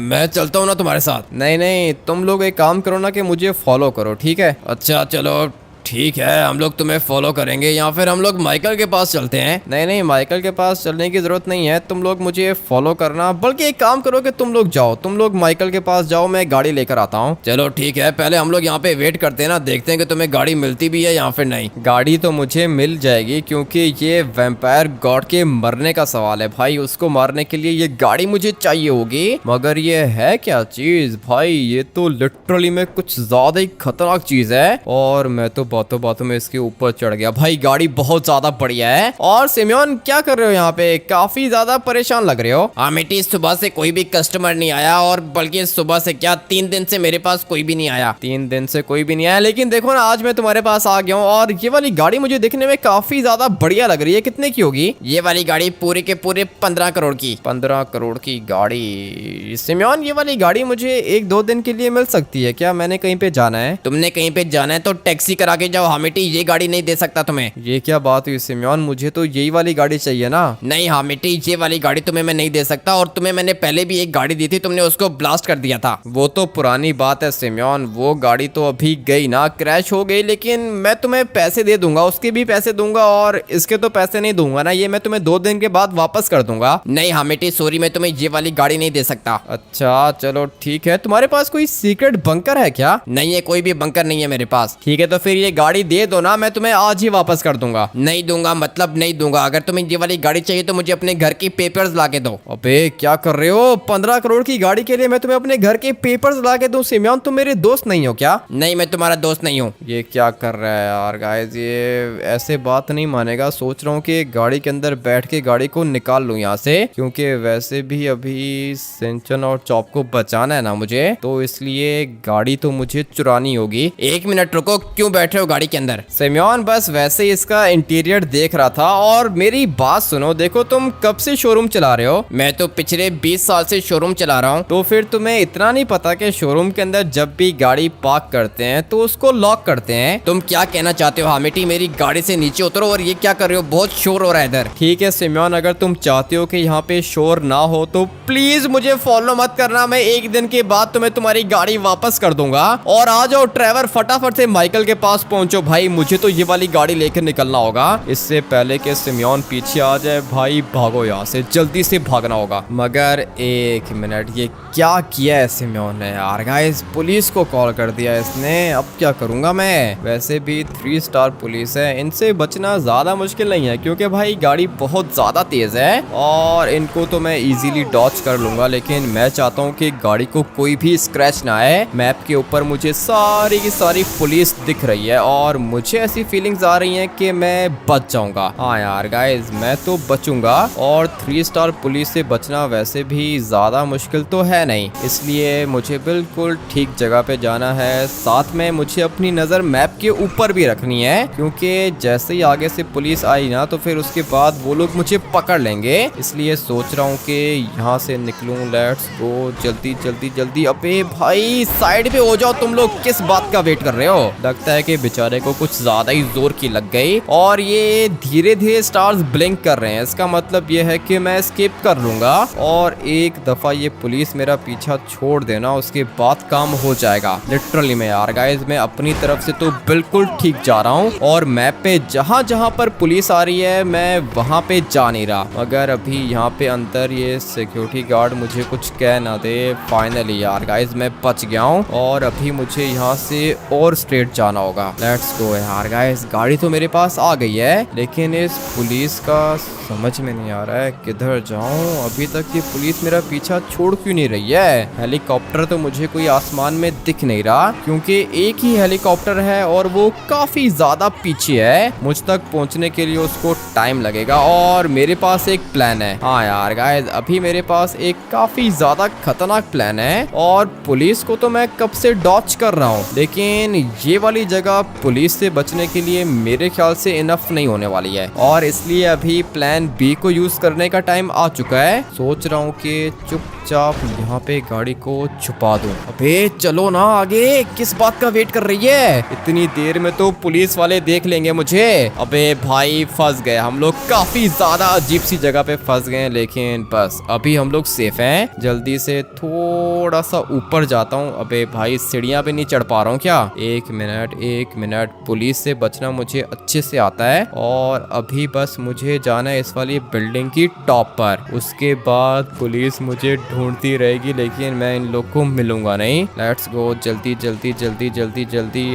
मैं चलता हूँ ना तुम्हारे साथ। नहीं, तुम लोग एक काम करो ना कि मुझे फॉलो करो, ठीक है? अच्छा चलो ठीक है, हम लोग तुम्हें फॉलो करेंगे, या फिर हम लोग माइकल के पास चलते हैं। नहीं, माइकल के पास चलने की जरूरत नहीं है, तुम लोग मुझे फॉलो करना। बल्कि एक काम करो कि तुम लोग जाओ, तुम लोग माइकल के पास जाओ, मैं गाड़ी लेकर आता हूँ। चलो ठीक है, पहले हम लोग यहाँ पे वेट करते हैं ना, देखते हैं कि तुम्हें गाड़ी मिलती भी है या फिर नहीं। गाड़ी तो मुझे मिल जाएगी, क्योंकि ये वैम्पायर गॉड के मरने का सवाल है भाई। उसको मारने के लिए ये गाड़ी मुझे चाहिए होगी। मगर ये है क्या चीज भाई? ये तो लिटरली में कुछ ज्यादा ही खतरनाक चीज है। और मैं तो बातों में इसके ऊपर चढ़ गया। भाई गाड़ी बहुत ज्यादा बढ़िया है। और सिमियोन क्या कर रहे हो यहाँ पे? काफी ज्यादा परेशान लग रहे हो। हाँ मिट्टी, सुबह से कोई भी कस्टमर नहीं आया, और बल्कि सुबह से क्या 3 दिन से मेरे पास कोई भी नहीं आया। 3 दिन से कोई भी नहीं आया, लेकिन देखो ना आज मैं तुम्हारे पास आ गया हूँ। और ये वाली गाड़ी मुझे दिखने में काफी ज्यादा बढ़िया लग रही है। कितने की होगी ये वाली गाड़ी? पूरे के पूरे 15 करोड़ की। 15 करोड़ की गाड़ी? सिमियोन, ये वाली गाड़ी मुझे 1-2 दिन के लिए मिल सकती है क्या? मैंने कहीं पे जाना है। तुमने कहीं पे जाना है तो टैक्सी करा के जाओ। हामिटी, ये गाड़ी नहीं दे सकता तुम्हें। ये क्या बात हुई सिमियोन? मुझे तो यही वाली गाड़ी चाहिए ना। नहीं हामिटी, ये वाली गाड़ी तुम्हें मैं नहीं दे सकता। और तुम्हें मैंने पहले भी एक गाड़ी दी थी, तुमने उसको ब्लास्ट कर दिया था। वो तो पुरानी बात है सिमियोन, वो गाड़ी तो अभी गई ना, क्रैश हो गई। लेकिन मैं तुम्हें पैसे दे दूंगा, उसके भी पैसे दूंगा, और इसके तो पैसे नहीं दूंगा ना। ये मैं तुम्हें 2 दिन के बाद वापस कर दूंगा। नहीं हामिटी सॉरी, मैं तुम्हें ये वाली गाड़ी नहीं दे सकता। अच्छा चलो ठीक है। तुम्हारे पास कोई सीक्रेट बंकर है क्या? नहीं है, कोई भी बंकर नहीं है मेरे पास। ठीक है, तो फिर ये गाड़ी दे दो ना, मैं तुम्हें आज ही वापस कर दूंगा। नहीं दूंगा, मतलब नहीं दूंगा। अगर तुम्हें ये वाली गाड़ी चाहिए तो मुझे अपने घर की पेपर्स ला के दो। अबे क्या कर रहे हो? 15 करोड़ की गाड़ी के लिए मैं तुम्हें अपने घर के पेपर्स ला के दूं? सिमियोन, तुम मेरे दोस्त नहीं हो क्या? नहीं, मैं तुम्हारा दोस्त नहीं हूँ। ये क्या कर रहा है यार गाइस? ये ऐसे बात नहीं मानेगा। सोच रहा हूँ कि गाड़ी के अंदर बैठ के गाड़ी को निकाल लूं यहाँ से, क्योंकि वैसे भी अभी सिंचन और चॉप को बचाना है ना मुझे, तो इसलिए गाड़ी तो मुझे चुरानी होगी। 1 मिनट रुको, क्यों बैठ रहे हो गाड़ी के अंदर? सिमियोन, बस वैसे ही इसका इंटीरियर देख रहा था। और मेरी बात सुनो, देखो तुम कब से शोरूम चला रहे हो? मैं तो पिछले 20 साल से शोरूम चला रहा हूँ। तो फिर तुम्हें इतना नहीं पता कि शोरूम के अंदर जब भी गाड़ी पार्क करते हैं तो उसको लॉक करते हैं? तुम क्या कहना चाहते हो हामिटी? मेरी गाड़ी से नीचे उतरो। और ये क्या कर रहे हो? बहुत शोर हो रहा है इधर। ठीक है सिमियोन, अगर तुम चाहते हो कि यहाँ पे शोर ना हो तो प्लीज मुझे फॉलो मत करना। मैं 1 दिन के बाद तुम्हें तुम्हारी गाड़ी वापस कर दूंगा। और आ जाओ ड्राइवर, फटाफट से माइकल के पास पहुंचो भाई, मुझे तो ये वाली गाड़ी लेकर निकलना होगा। इससे पहले कि सिमियोन पीछे आ जाए। भाई भागो यहाँ से, जल्दी से भागना होगा। मगर 1 मिनट, ये क्या किया है सिमियोन ने यार? गाइस, पुलिस को कॉल कर दिया इसने। अब क्या करूंगा मैं? वैसे भी 3 स्टार पुलिस है, इनसे बचना ज्यादा मुश्किल नहीं है, क्योंकि भाई गाड़ी बहुत ज्यादा तेज है और इनको तो मैं इजीली डॉच कर लूंगा। लेकिन मैं चाहता हूँ कि गाड़ी को कोई भी स्क्रैच ना आए। मैप के ऊपर मुझे सारी की सारी पुलिस दिख रही है और मुझे ऐसी फीलिंग्स आ रही हैं कि मैं बच जाऊंगा। हाँ यार गाइस, मैं तो बचूंगा। और 3 स्टार पुलिस से बचना वैसे भी ज्यादा मुश्किल तो है नहीं, इसलिए मुझे बिल्कुल ठीक जगह पे जाना है। साथ में मुझे अपनी नजर मैप के ऊपर भी रखनी है, क्योंकि जैसे ही आगे से पुलिस आई ना तो फिर उसके बाद वो लोग मुझे पकड़ लेंगे। इसलिए सोच रहा हूँ कि यहाँ से निकलूं। लेट्स गो, जल्दी जल्दी जल्दी। अबे भाई साइड पे हो जाओ तुम लोग, किस बात का वेट कर रहे हो? लगता है कि बेचारे को कुछ ज्यादा ही जोर की लग गई और ये धीरे धीरे स्टार्स ब्लिंक कर रहे हैं। इसका मतलब ये है कि मैं स्किप कर लूंगा और एक दफा ये पुलिस मेरा पीछा छोड़ देना, उसके बाद काम हो जाएगा। लिटरली में यार गाइस, मैं अपनी तरफ से तो बिल्कुल ठीक जा रहा हूँ और मैप पे जहाँ जहाँ पर पुलिस आ रही है मैं वहाँ पे जा नहीं रहा। मगर अभी यहाँ पे अंदर ये सिक्योरिटी गार्ड मुझे कुछ कह ना दे। फाइनली यार गाइस मैं बच गया हूँ और अभी मुझे यहाँ से और स्ट्रेट जाना होगा। लेट्स गो यार गाइस, गाड़ी तो मेरे पास आ गई है लेकिन इस पुलिस का समझ में नहीं आ रहा है किधर जाऊं। अभी तक ये पुलिस मेरा पीछा छोड़ क्यों नहीं रही है। हेलीकॉप्टर तो मुझे कोई आसमान में दिख नहीं रहा क्योंकि एक ही हेलीकॉप्टर है और वो काफी ज्यादा पीछे है। मुझ तक पहुंचने के लिए उसको टाइम लगेगा और मेरे पास एक प्लान है। हाँ यार गाइस, अभी मेरे पास एक काफी ज्यादा खतरनाक प्लान है और पुलिस को तो मैं कब से डॉच कर रहा हूँ, लेकिन ये वाली जगह पुलिस से बचने के लिए मेरे ख्याल से इनफ नहीं होने वाली है और इसलिए अभी प्लान बी को यूज करने का टाइम आ चुका है। सोच रहा हूँ कि चुपचाप यहाँ पे गाड़ी को छुपा दूं। अबे चलो ना आगे, किस बात का वेट कर रही है? इतनी देर में तो पुलिस वाले देख लेंगे मुझे। अबे भाई फंस गए हम लोग, काफी ज्यादा अजीब सी जगह पे फंस गए, लेकिन बस अभी हम लोग सेफ हैं। जल्दी से थोड़ा सा ऊपर जाता हूँ। अबे भाई सीढ़ियाँ पे नहीं चढ़ पा रहा हूँ क्या? एक मिनट, पुलिस से बचना मुझे अच्छे से आता है और अभी बस मुझे जाना है इस वाली बिल्डिंग की टॉप पर। उसके बाद पुलिस मुझे ढूंढती रहेगी लेकिन मैं इन लोग को मिलूंगा नहीं। लेट्स गो, जल्दी।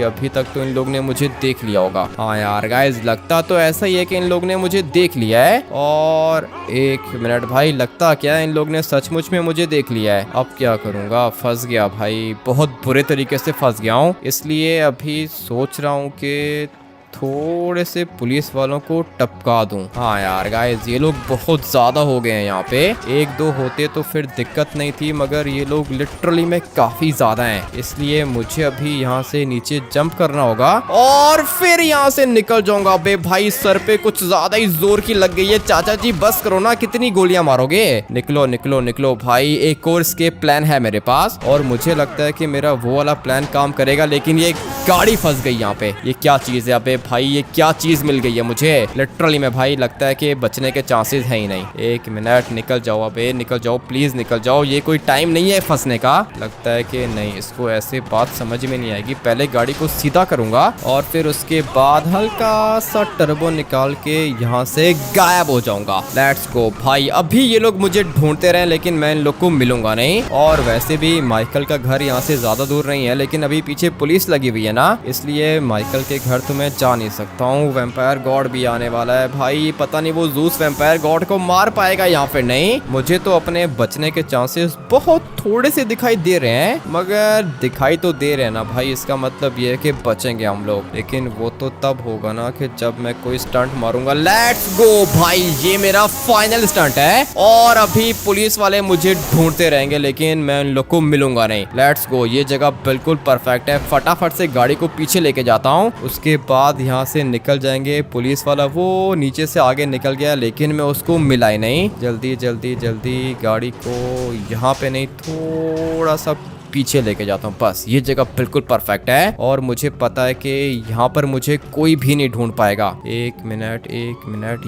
अभी तक तो इन लोग ने मुझे देख लिया होगा। हाँ यार गाइस, लगता तो ऐसा ही है कि इन लोग ने मुझे देख लिया है। और एक मिनट भाई, लगता क्या है इन लोग ने सचमुच में मुझे देख लिया है। अब क्या करूंगा, फंस गया भाई, बहुत बुरे तरीके से फंस गया हूँ। इसलिए अभी सोच रहा हूँ कि थोड़े से पुलिस वालों को टपका दूं। हाँ यार गाइस, ये लोग बहुत ज्यादा हो गए हैं यहाँ पे। एक दो होते तो फिर दिक्कत नहीं थी, मगर ये लोग लिटरली में काफी ज्यादा हैं। इसलिए मुझे अभी यहाँ से नीचे जंप करना होगा और फिर यहाँ से निकल जाऊंगा। बे भाई सर पे कुछ ज्यादा ही जोर की लग गई है। चाचा जी बस करो ना, कितनी गोलियां मारोगे? निकलो भाई, एक और स्केप प्लान है मेरे पास और मुझे लगता है कि मेरा वो वाला प्लान काम करेगा। लेकिन ये गाड़ी फंस गई यहाँ पे। ये क्या चीज है? अबे भाई ये क्या चीज मिल गई है मुझे? लिटरली में भाई लगता है कि बचने के चांसेस है ही नहीं। एक मिनट, निकल जाओ, अबे निकल जाओ, प्लीज निकल जाओ। ये कोई टाइम नहीं है फंसने का। लगता है कि नहीं, इसको ऐसे बात समझ में नहीं आएगी। पहले गाड़ी को सीधा करूंगा और फिर उसके बाद हल्का सा टर्बो निकाल के यहाँ से गायब हो जाऊंगा। लेट्स गो भाई। अभी ये लोग मुझे ढूंढते रहे लेकिन मैं इन लोग को मिलूंगा नहीं। और वैसे भी माइकल का घर यहाँ से ज्यादा दूर नहीं है, लेकिन अभी पीछे पुलिस लगी हुई है ना, इसलिए माइकल के घर तो मैं जा नहीं सकता हूँ। वैम्पायर गॉड भी आने वाला है भाई, पता नहीं वो जूस वैम्पायर गॉड को मार पाएगा या फिर नहीं। मुझे तो अपने बचने के चांसेस बहुत थोड़े से दिखाई दे रहे हैं, मगर दिखाई तो दे रहे हैं ना भाई, इसका मतलब ये है कि बचेंगे हम लोग। लेकिन वो तो तब होगा ना कि जब मैं कोई स्टंट मारूंगा। लेट्स गो भाई, ये मेरा फाइनल स्टंट है और अभी पुलिस वाले मुझे ढूंढते रहेंगे लेकिन मैं उन लोग को मिलूंगा नहीं। लेट्स गो, ये जगह बिल्कुल परफेक्ट है। फटाफट से गाड़ी को पीछे लेके जाता हूँ, उसके बाद यहाँ से निकल जाएंगे। पुलिस वाला वो नीचे से आगे निकल गया लेकिन मैं उसको मिला ही नहीं। जल्दी गाड़ी को यहाँ पे नहीं, थोड़ा सा पीछे लेके जाता हूँ। बस ये जगह बिल्कुल परफेक्ट है और मुझे पता है कि यहाँ पर मुझे कोई भी नहीं ढूंढ पाएगा। एक मिनट,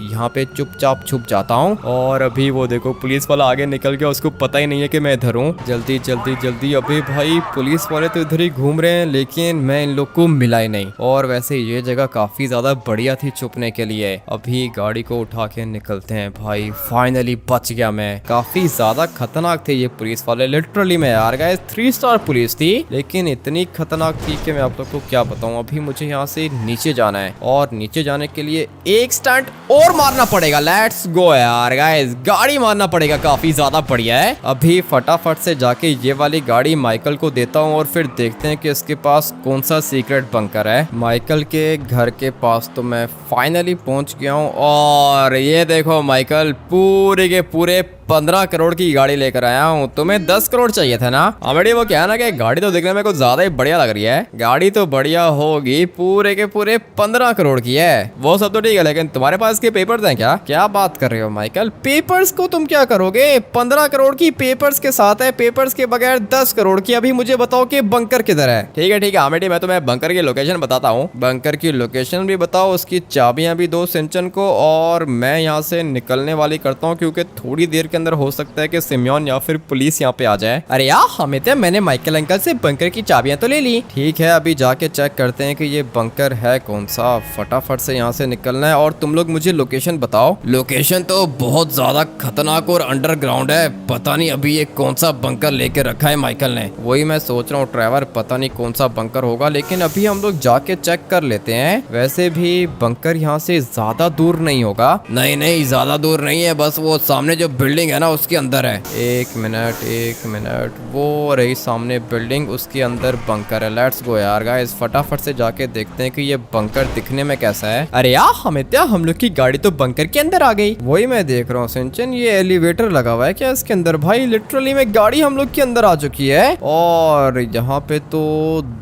यहाँ पे चुपचाप छुप जाता हूँ और अभी वो देखो पुलिस वाला आगे निकल गया, उसको पता ही नहीं है कि मैं इधर हूँ। जल्दी। अभी भाई पुलिस वाले तो इधर ही घूम रहे हैं लेकिन मैं इन लोग को मिला ही नहीं। और वैसे ये जगह काफी ज्यादा बढ़िया थी छुपने के लिए। अभी गाड़ी को उठा के निकलते हैं भाई। फाइनली बच गया मैं। काफी ज्यादा खतरनाक थे ये पुलिस वाले, लिटरली में यार गाइस। 3 स्टार पुलिस थी लेकिन इतनी खतरनाक थी कि मैं आप लोग को क्या बताऊं। अभी मुझे यहाँ से नीचे जाना है और नीचे जाने के लिए एक स्टंट और मारना पड़ेगा। लेट्स गो यार गाइस, गाड़ी मारना पड़ेगा, काफी ज्यादा बढ़िया है। अभी फटाफट से जाके ये वाली गाड़ी माइकल को देता हूँ और फिर देखते हैं कि इसके पास कौन सा सीक्रेट बंकर है। माइकल के घर के पास तो मैं फाइनली पहुंच गया हूँ और ये देखो माइकल पूरे के पूरे 15 करोड़ की गाड़ी लेकर आया हूँ, तुम्हें 10 करोड़ चाहिए था ना। अमेठी वो क्या है ना कि गाड़ी तो दिखने में कुछ ज्यादा ही बढ़िया लग रही है, गाड़ी तो बढ़िया होगी, पूरे के पूरे 15 करोड़ की है। वो सब तो ठीक है, लेकिन तुम्हारे पास के पेपर्स हैं क्या? क्या बात कर रहे हो माइकल, पेपर्स को तुम क्या करोगे? 15 करोड़ की पेपर्स के साथ है, पेपर्स के बगैर 10 करोड़ की। अभी मुझे बताओ कि बंकर किधर है? ठीक है अमेठी, मैं तुम्हें बंकर की लोकेशन बताता हूँ। बंकर की लोकेशन भी बताओ, उसकी चाबियां भी दो सिंचन को, और मैं यहाँ से निकलने वाली करता हूँ, क्योंकि थोड़ी देर के अंदर हो सकता है कि सिमियोन या फिर पुलिस यहाँ पे आ जाए। अरे यार हमित, मैंने माइकल अंकल से बंकर की चाबियां तो ले ली। ठीक है, अभी जाके चेक करते हैं कि ये बंकर है कौन सा। फटाफट से यहाँ से निकलना है, और तुम लोग मुझे लोकेशन बताओ। लोकेशन तो बहुत ज्यादा खतरनाक और अंडरग्राउंड है, पता नहीं अभी ये कौन सा बंकर लेके रखा है माइकल ने। वही मैं सोच रहा हूँ ट्रैवर, पता नहीं कौन सा बंकर होगा, लेकिन अभी हम लोग जाके चेक कर लेते हैं। वैसे भी बंकर यहाँ से ज्यादा दूर नहीं होगा। नहीं ज्यादा दूर नहीं है, बस वो सामने जो बिल्डिंग है ना उसके अंदर है। एक मिनट, वो रही सामने बिल्डिंग, उसके अंदर बंकर है। लेट्स गो यार गाइस, फटाफट से जाके देखते हैं कि ये बंकर दिखने में कैसा है। अरे यार हमित, हम लोग की गाड़ी तो बंकर के अंदर आ गई। वही मैं देख रहा हूँ सिंचन, ये एलिवेटर लगा हुआ है क्या इसके अंदर? भाई लिटरली में गाड़ी हम लोग के अंदर आ चुकी है, और यहाँ पे तो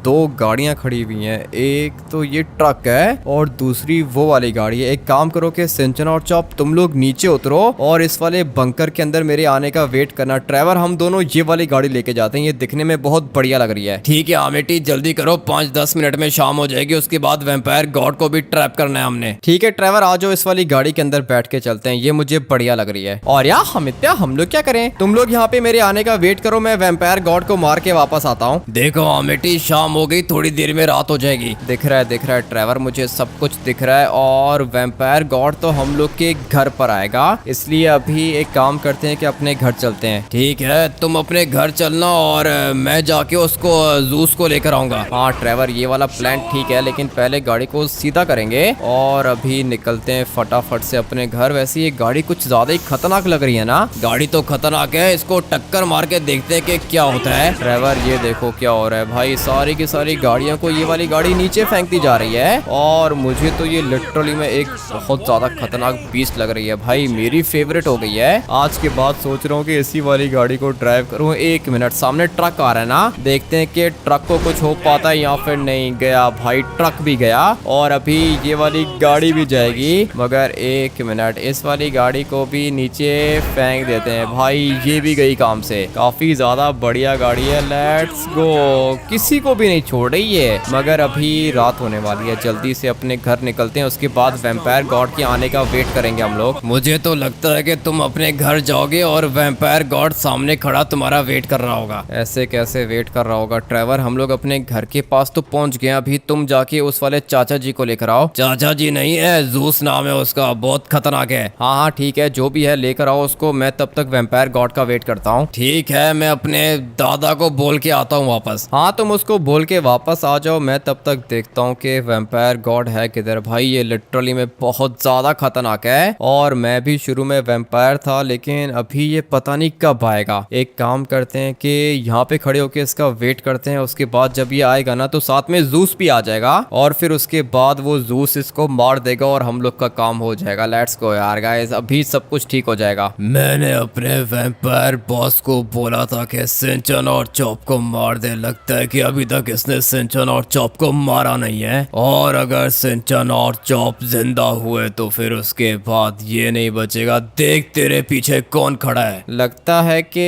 2 गाड़ियां खड़ी हुई हैं। एक तो ये ट्रक है और दूसरी वो वाली गाड़ी है। एक काम करो कि सिंचन और चॉप तुम लोग नीचे उतरो और इस वाले बंकर के अंदर मेरे आने का वेट करना। ट्रैवर हम दोनों ये वाली गाड़ी लेके जाते हैं, ये दिखने में बहुत बढ़िया लग रही है। ठीक है अमेठी, जल्दी करो, 5-10 मिनट में शाम हो जाएगी, उसके बाद वैम्पायर गॉड को भी ट्रैप करना है हमने। ठीक है ट्रैवर, आ जाओ, इस वाली गाड़ी के अंदर बैठ के चलते हैं, ये मुझे बढ़िया लग रही है। और यार हमित, हम लोग क्या करें? तुम लोग यहाँ पे मेरे आने का वेट करो, मैं वैम्पायर गॉड को मार के वापस आता हूँ। देखो अमेठी, शाम हो गई, थोड़ी देर में रात हो जाएगी। दिख रहा है ट्रैवर, मुझे सब कुछ दिख रहा है, और वैम्पायर गॉड तो हम लोग के घर पर आएगा, इसलिए अभी एक काम करते हैं कि अपने घर चलते हैं। ठीक है, तुम अपने घर चलना और मैं जाके उसको जूस को लेकर आऊंगा। हाँ ट्रैवर, ये वाला प्लान ठीक है, लेकिन पहले गाड़ी को सीधा करेंगे और अभी निकलते हैं फटाफट से अपने घर। वैसे ये गाड़ी कुछ ज्यादा ही खतरनाक लग रही है ना? गाड़ी तो खतरनाक है, इसको टक्कर मार के देखते हैं कि क्या होता है। ट्रैवर ये देखो क्या हो रहा है भाई, सारी की सारी गाड़ियों को ये वाली गाड़ी नीचे फेंकती जा रही है, और मुझे तो ये लिटरली में एक बहुत ज्यादा खतरनाक बीस्ट लग रही है भाई, मेरी फेवरेट हो गई है। आज के बाद सोच रहा हूँ कि इसी वाली गाड़ी को ड्राइव करूँ। 1 मिनट, सामने ट्रक आ रहा है ना, देखते हैं कि ट्रक को कुछ हो पाता है या फिर नहीं। गया भाई, ट्रक भी गया, और अभी ये वाली गाड़ी भी जाएगी, मगर 1 मिनट, इस वाली गाड़ी को भी नीचे फेंक देते हैं भाई, ये भी गई काम से। काफी ज्यादा बढ़िया गाड़ी है, लेट्स गो, किसी को भी नहीं छोड़ रही है। मगर अभी रात होने वाली है, जल्दी से अपने घर निकलते हैं, उसके बाद वैम्पायर गॉड के आने का वेट करेंगे हम लोग। मुझे तो लगता है कि तुम अपने घर जाओगे और वैम्पायर गॉड सामने खड़ा तुम्हारा वेट कर रहा होगा। ऐसे कैसे वेट कर रहा होगा ट्रैवर? हम लोग अपने घर के पास तो पहुंच गए, अभी तुम जाके उस वाले चाचा जी को लेकर आओ। चाचा जी नहीं है, जूस नाम है उसका, बहुत खतरनाक है। हाँ ठीक है, जो भी है लेकर आओ उसको, मैं तब तक वैम्पायर गॉड का वेट करता हूँ। ठीक है, मैं अपने दादा को बोल के आता हूँ वापस। हाँ तुम उसको बोल के वापस आ जाओ, मैं तब तक देखता हूँ कि वैम्पायर गॉड है किधर। भाई ये लिटरली में बहुत ज्यादा खतरनाक है, और मैं भी शुरू में वैम्पायर था, लेकिन अभी ये पता नहीं कब आएगा। एक काम करते हैं कि यहाँ पे खड़े होके इसका वेट करते हैं, उसके बाद जब ये आएगा ना तो साथ में जूस भी आ जाएगा, और फिर उसके बाद वो जूस इसको मार देगा और हम लोग का काम हो जाएगा। लेट्स गो यार गाइस, अभी सब कुछ ठीक हो जाएगा। मैंने अपने वैम्पायर बॉस को बोला था कि सिंचन और चॉप को मार दे, लगता है कि अभी तक इसने सिंचन और चॉप को मारा नहीं है, और अगर सिंचन और चॉप जिंदा हुए तो फिर उसके बाद ये नहीं बचेगा। देख तेरे पीछे कौन खड़ा है। लगता है कि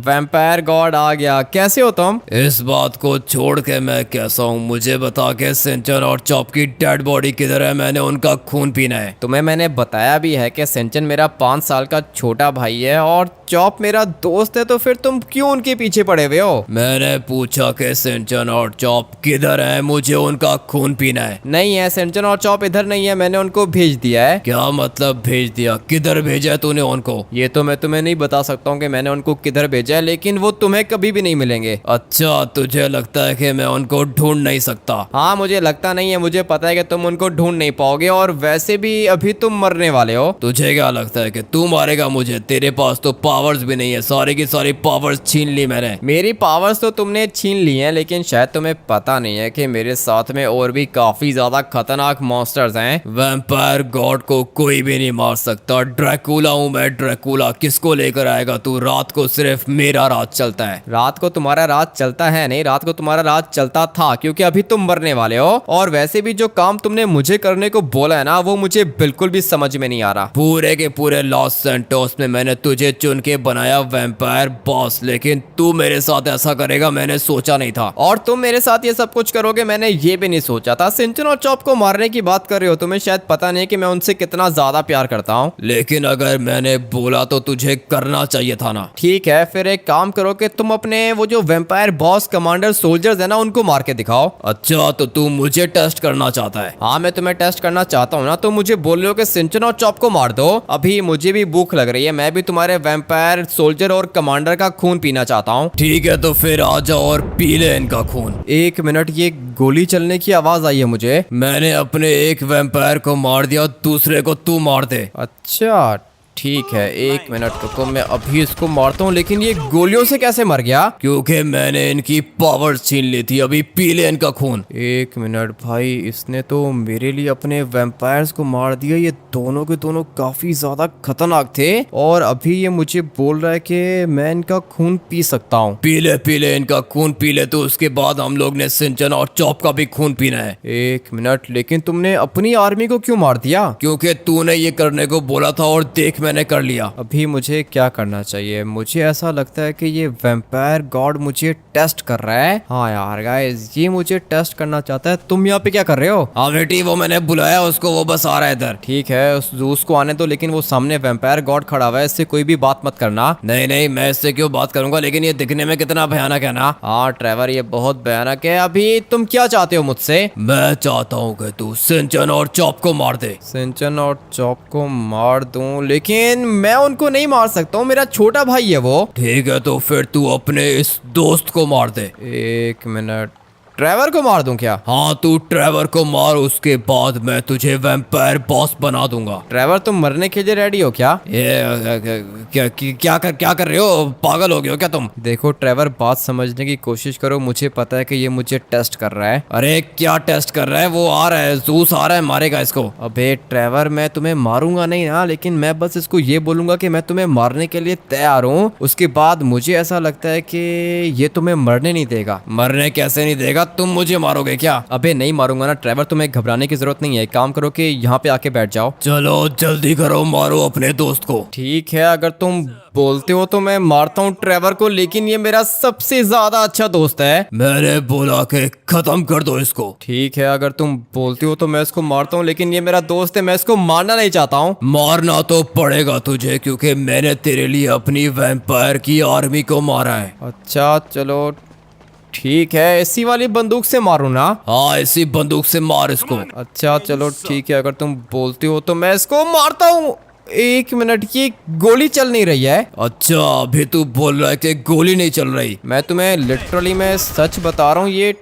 वैम्पायर गॉड आ गया। कैसे हो तुम? इस बात को छोड़ के मैं कैसा हूँ, मुझे बता के सिंचन और चॉप की डेड बॉडी किधर है, मैंने उनका खून पीना है। तुम्हें मैंने बताया भी है कि सिंचन मेरा 5 साल का छोटा भाई है और चॉप मेरा दोस्त है, तो फिर तुम क्यों उनके पीछे पड़े हुए हो? मैंने पूछा कि सिंचन और चॉप किधर है, मुझे उनका खून पीना है। नहीं है, सिंचन और चॉप इधर नहीं है, मैंने उनको भेज दिया है। क्या मतलब भेज दिया? किधर भेजा है तूने उनको? ये तो मैं तुम्हें नहीं बता सकता हूँ कि मैंने उनको किधर भेजा है, लेकिन वो तुम्हें कभी भी नहीं मिलेंगे। अच्छा, तुझे लगता है कि मैं उनको ढूंढ नहीं सकता? हाँ मुझे लगता नहीं है, मुझे पता है कि तुम उनको ढूंढ नहीं पाओगे, और वैसे भी अभी तुम मरने वाले हो। तुझे क्या लगता है कि तू मारेगा मुझे? तेरे पास तो पावर्स भी नहीं है, सारी की सारी पावर्स छीन ली मैंने। मेरी पावर्स तो तुमने छीन ली हैं, लेकिन शायद तुम्हें पता नहीं है कि मेरे साथ में और भी काफी ज्यादा खतरनाक मॉन्स्टर्स हैं। वैम्पायर गॉड को कोई भी नहीं मार सकता, ड्रैकुला हूँ मैं, ड्रैकुला। ड्रैकुला किसको लेकर आएगा तू? रात को सिर्फ मेरा राज चलता है। रात को तुम्हारा राज चलता है नहीं, रात को तुम्हारा राज चलता था, क्योंकि अभी तुम मरने वाले हो। और वैसे भी जो काम तुमने मुझे करने को बोला है ना, वो मुझे बिल्कुल भी समझ में नहीं आ रहा। पूरे के पूरे लॉस सैंटोस में मैंने तुझे चुन के बनाया वैम्पायर बॉस, लेकिन तू मेरे साथ ऐसा करेगा मैंने सोचा नहीं था। और तुम मेरे साथ ये सब कुछ करोगे मैंने ये भी नहीं सोचा था। सिंचन और चॉप को मारने की बात कर रहे हो, तुम्हें शायद पता नहीं कि मैं उनसे कितना ज्यादा प्यार करता हूँ। लेकिन अगर मैंने बोला तो तुझे करना चाहिए था ना। ठीक है, फिर एक काम करो कि तुम अपने वो जो वैम्पायर बॉस कमांडर सोल्जर्स है ना, उनको मार के दिखाओ। अच्छा, तो तू मुझे टेस्ट करना चाहता है? हाँ, मैं तुम्हें टेस्ट करना चाहता हूँ ना, तो मुझे बोल रहे हो कि सिंचन और चॉप को मार दो। अभी मुझे भी भूख लग रही है, मैं भी तुम्हारे वैम्पायर सोल्जर और कमांडर का खून पीना चाहता हूँ। ठीक है, तो फिर आ जाओ और पी ले इनका खून। एक मिनट, ये गोली चलने की आवाज आई है मुझे। मैंने अपने एक वैम्पायर को मार दिया, दूसरे को तू मार दे। अच्छा ठीक है, एक मिनट रुको, मैं अभी इसको मारता हूँ। लेकिन ये गोलियों से कैसे मर गया? क्योंकि मैंने इनकी पावर छीन ली थी। अभी पी ले इनका खून। एक मिनट भाई, इसने तो मेरे लिए अपने वैम्पायर्स को मार दिया। ये दोनों के दोनों काफी ज्यादा खतरनाक थे, और अभी ये मुझे बोल रहा है कि मैं इनका खून पी सकता हूँ। पी ले इनका खून पी ले, तो उसके बाद हम लोग ने सिंचन और चॉप का भी खून पीना है। एक मिनट, लेकिन तुमने अपनी आर्मी को क्यों मार दिया? क्योंकि तूने ये करने को बोला था और देख मैंने कर लिया। अभी मुझे क्या करना चाहिए? मुझे ऐसा लगता है कि ये वैम्पायर गॉड मुझे टेस्ट कर रहा है। हाँ यार गाइस, ये मुझे टेस्ट करना चाहता है। तुम यहाँ पे क्या कर रहे हो? हाँ बेटी, वो मैंने बुलाया उसको, वो बस आ रहा है इधर। ठीक है, उसको आने दो, लेकिन वो सामने वैम्पायर गॉड खड़ा हुआ है, इससे कोई भी बात मत करना। नहीं, मैं इससे क्यों बात करूंगा, लेकिन ये दिखने में कितना भयानक है ना। हाँ ट्रेवर, ये बहुत भयानक है। अभी तुम क्या चाहते हो मुझसे? मैं चाहता हूँ कि तू सिंचन और चॉप को मार दे। सिंचन और चॉप को मार दूं, लेकिन मैं उनको नहीं मार सकता हूँ, मेरा छोटा भाई है वो। ठीक है, तो फिर तू अपने इस दोस्त को मार दे। एक मिनट, ट्रेवर को मार दूं क्या? हाँ, तू ट्रेवर को मार, उसके बाद मैं तुझे वैम्पायर बॉस बना दूंगा। ट्रेवर, तुम मरने के लिए रेडी हो क्या? क्या कर रहे हो? पागल हो गए हो क्या तुम? देखो ट्रेवर, बात समझने की कोशिश करो। मुझे पता है कि ये मुझे टेस्ट कर रहा है। अरे क्या टेस्ट कर रहा है? वो आ रहा है, जूस आ रहा है, मारेगा इसको। अबे ट्रेवर, मैं तुम्हें मारूंगा नहीं ना, लेकिन मैं बस इसको ये बोलूंगा कि मैं तुम्हें मारने के लिए तैयार हूँ। उसके बाद मुझे ऐसा लगता है कि ये तुम्हें मरने नहीं देगा। मरने कैसे नहीं देगा? तुम मुझे मारोगे क्या? अबे नहीं मारूंगा ना ट्रेवर, तुम्हें घबराने की जरूरत नहीं है। एक काम करो कि यहाँ पे आके बैठ जाओ। चलो जल्दी करो, मारो अपने दोस्त को। ठीक है, अगर तुम बोलते हो तो मैं मारता हूँ ट्रेवर को, लेकिन ये मेरा सबसे ज्यादा अच्छा दोस्त है। मैंने बोला कि खत्म कर दो इसको। ठीक है, अगर तुम बोलते हो तो मैं इसको मारता हूँ, लेकिन ये मेरा दोस्त है, मैं इसको मारना नहीं चाहता हूँ। मारना तो पड़ेगा तुझे, क्योंकि मैंने तेरे लिए अपनी वैम्पायर की आर्मी को मारा है। अच्छा चलो ठीक है, इसी वाली बंदूक से मारूं ना? हाँ, इसी बंदूक से मार इसको। अच्छा चलो ठीक है, अगर तुम बोलते हो तो मैं इसको मारता हूँ। एक मिनट, ये गोली चल नहीं रही है। अच्छा, अभी तू बोल रहा है कि गोली नहीं चल रही? मैं तुम्हें लिटरली मैं सच बता रहा हूँ, ये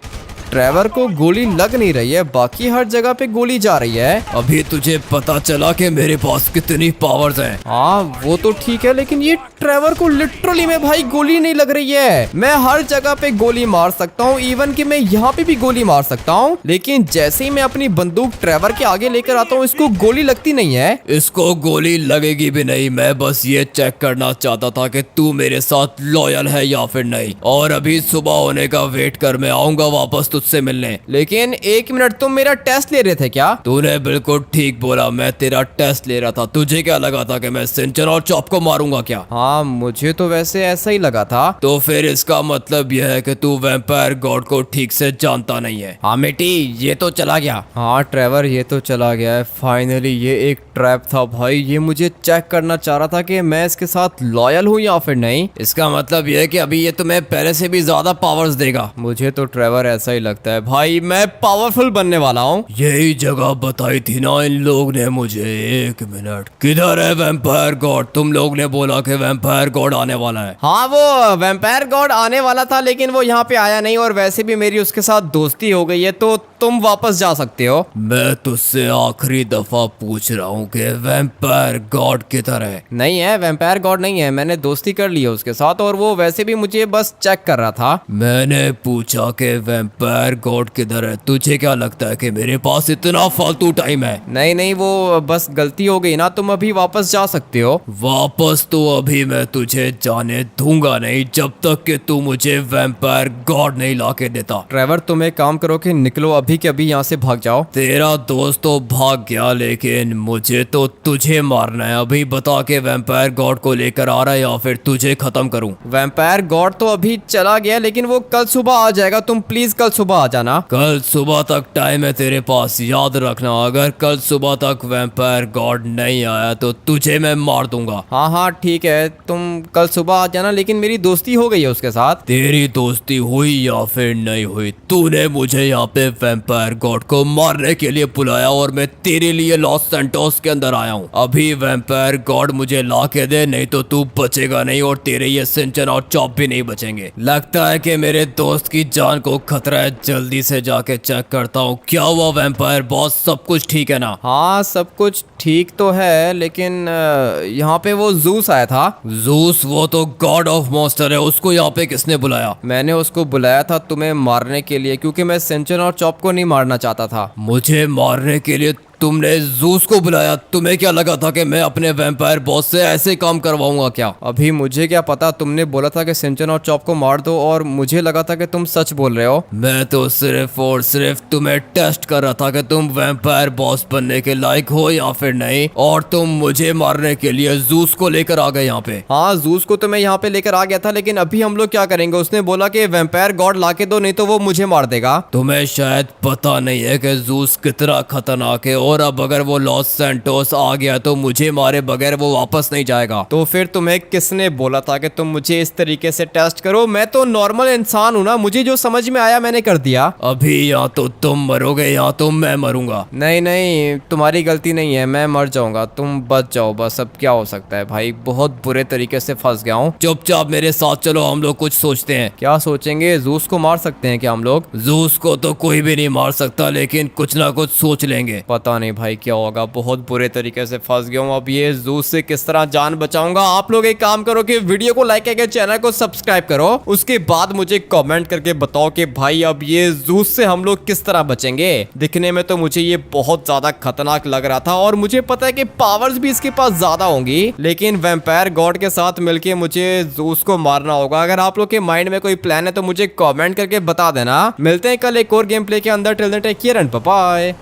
ट्रेवर को गोली लग नहीं रही है, बाकी हर जगह पे गोली जा रही है। अभी तुझे पता चला कि मेरे पास कितनी पावर्स हैं। हाँ वो तो ठीक है, लेकिन ये ट्रेवर को लिटरली में भाई गोली नहीं लग रही है। मैं हर जगह पे गोली मार सकता हूँ, इवन कि मैं यहाँ पे भी गोली मार सकता हूँ, लेकिन जैसे ही मैं अपनी बंदूक ट्रेवर के आगे लेकर आता हूँ, इसको गोली लगती नहीं है। इसको गोली लगेगी भी नहीं। मैं बस ये चेक करना चाहता था कि तू मेरे साथ लॉयल है या फिर नहीं। और अभी सुबह होने का वेट कर, मैं आऊंगा वापस तुझसे मिलने। लेकिन एक मिनट, तुम मेरा टेस्ट ले रहे थे क्या? तूने बिल्कुल ठीक बोला, मैं तेरा टेस्ट ले रहा था। तुझे क्या लगा था कि मैं सिंचन और चॉप को मारूंगा क्या? हाँ मुझे तो वैसे ऐसा ही लगा था। तो फिर इसका मतलब यह है कि तू वैम्पायर गॉड को ठीक से जानता नहीं है। हाँ बेटी, ये तो चला गया। हाँ ट्रेवर, ये तो चला गया है फाइनली। ये एक ट्रैप था भाई, ये मुझे चेक करना चाह रहा था कि मैं इसके साथ लॉयल हूँ या फिर नहीं। इसका मतलब यह है कि अभी ये तुम्हें पहले से भी ज्यादा पावर्स देगा। मुझे तो ट्रेवर ऐसा ही लगता है भाई, मैं पावरफुल बनने वाला हूँ। यही जगह बताई थी ना इन लोग ने मुझे। एक मिनट, किधर है वैम्पायर गॉड? तुम लोग ने बोला कि वैम्पायर गॉड आने वाला है। हाँ वो वैम्पायर गॉड आने वाला था, लेकिन वो यहाँ पे आया नहीं, और वैसे भी मेरी उसके साथ दोस्ती हो गई है, तो तुम वापस जा सकते हो। मैं तुझसे आखिरी दफा पूछ रहा हूँ कि वैम्पायर गॉड किधर है? नहीं है, वैम्पायर गॉड नहीं है, मैंने दोस्ती कर ली है उसके साथ, और वो वैसे भी मुझे बस चेक कर रहा था। मैंने पूछा कि वैम्पायर वैम्पायर गॉड किधर है? तुझे क्या लगता है कि मेरे पास इतना फालतू टाइम है? नहीं नहीं, वो बस गलती हो गई ना, तुम अभी वापस जा सकते हो। वापस तो अभी मैं तुझे जाने दूंगा नहीं जब तक कि तू मुझे वैम्पायर गॉड नहीं लाके देता। ट्रेवर, तुम एक काम करो कि निकलो अभी के अभी यहाँ से भाग जाओ। तेरा दोस्त तो भाग गया, लेकिन मुझे तो तुझे मारना है। अभी बता के वैम्पायर गॉड को लेकर आ रहा है या फिर तुझे खत्म करूं? वैम्पायर गॉड तो अभी चला गया, लेकिन वो कल सुबह आ जाएगा। तुम प्लीज कल सुबह आ जाना। कल सुबह तक टाइम है तेरे पास, याद रखना। अगर कल सुबह तक वैम्पायर गॉड नहीं आया तो तुझे मैं मार दूंगा। हाँ हाँ ठीक है, तुम कल सुबह आ जाना, लेकिन मेरी दोस्ती हो गई है उसके साथ। तेरी दोस्ती हुई या फिर नहीं हुई, तूने मुझे यहाँ पे वैम्पायर गॉड को मारने के लिए बुलाया और मैं तेरे लिए लॉस सैंटोस के अंदर आया हूँ। अभी वैम्पायर गॉड मुझे ला के दे, नहीं तो तू बचेगा नहीं और तेरे ये सिंचन और चॉप भी नहीं बचेंगे। लगता है कि मेरे दोस्त की जान को खतरा है। जल्दी से जाके चेक करता हूँ क्या हुआ वैम्पायर बॉस, सब कुछ ठीक है ना? हाँ सब कुछ ठीक तो है, लेकिन यहाँ पे वो जूस आया था। जूस? वो तो गॉड ऑफ मॉन्स्टर है, उसको यहाँ पे किसने बुलाया? मैंने उसको बुलाया था तुम्हें मारने के लिए, क्योंकि मैं सिंचन और चॉप को नहीं मारना चाहता था। मुझे मारने के लिए तुमने जूस को बुलाया? तुम्हें क्या लगा था कि मैं अपने वैम्पायर बॉस से ऐसे काम करवाऊंगा क्या? अभी मुझे क्या पता, तुमने बोला था कि सिंचन और चॉप को मार दो और मुझे लगा था कि तुम सच बोल रहे हो। मैं तो सिर्फ और सिर्फ तुम्हें टेस्ट कर रहा था कि तुम वैम्पायर बॉस बनने के लायक हो या फिर नहीं, और तुम मुझे मारने के लिए जूस को लेकर आ गए यहाँ पे। हाँ जूस को तो मैं यहाँ पे लेकर आ गया था, लेकिन अभी हम लोग क्या करेंगे? उसने बोला कि वैम्पायर गॉड ला के दो, नहीं तो वो मुझे मार देगा। तुम्हें शायद पता नहीं है कि जूस कितना खतरनाक है, और अब अगर वो लॉस सैंटोस आ गया तो मुझे मारे बगैर वो वापस नहीं जाएगा। तो फिर तुम्हें किसने बोला था कि तुम मुझे इस तरीके से टेस्ट करो? मैं तो नॉर्मल इंसान हूँ ना, मुझे जो समझ में आया मैंने कर दिया। अभी या तो तुम मरोगे या तो मैं मरूंगा। नहीं नहीं, तुम्हारी गलती नहीं है, मैं मर जाऊंगा, तुम बच जाओ बस। अब क्या हो सकता है भाई, बहुत बुरे तरीके से फंस गया हूँ। चुपचाप मेरे साथ चलो, हम लोग कुछ सोचते हैं। क्या सोचेंगे? जूस को मार सकते हैं क्या हम लोग? जूस को तो कोई भी नहीं मार सकता, लेकिन कुछ ना कुछ सोच लेंगे। पता नहीं भाई क्या होगा, बहुत बुरे तरीके से फंस गया हूँ। अब ये जूस से किस तरह जान बचाऊंगा? आप लोग एक काम करो कि वीडियो को लाइक करके चैनल को सब्सक्राइब करो, उसके बाद मुझे कमेंट करके बताओ कि भाई अब ये जूस से हम लोग किस तरह बचेंगे। दिखने में तो मुझे ये बहुत ज्यादा खतरनाक लग रहा था, और मुझे पता है कि पावर्स भी इसके पास ज्यादा होंगी, लेकिन वैम्पायर गॉड के साथ मिलके मुझे जूस को मारना होगा। अगर आप लोग के माइंड में कोई प्लान है तो मुझे कमेंट करके बता देना। मिलते हैं कल एक और गेम प्ले के अंदर। Till then take care and bye bye.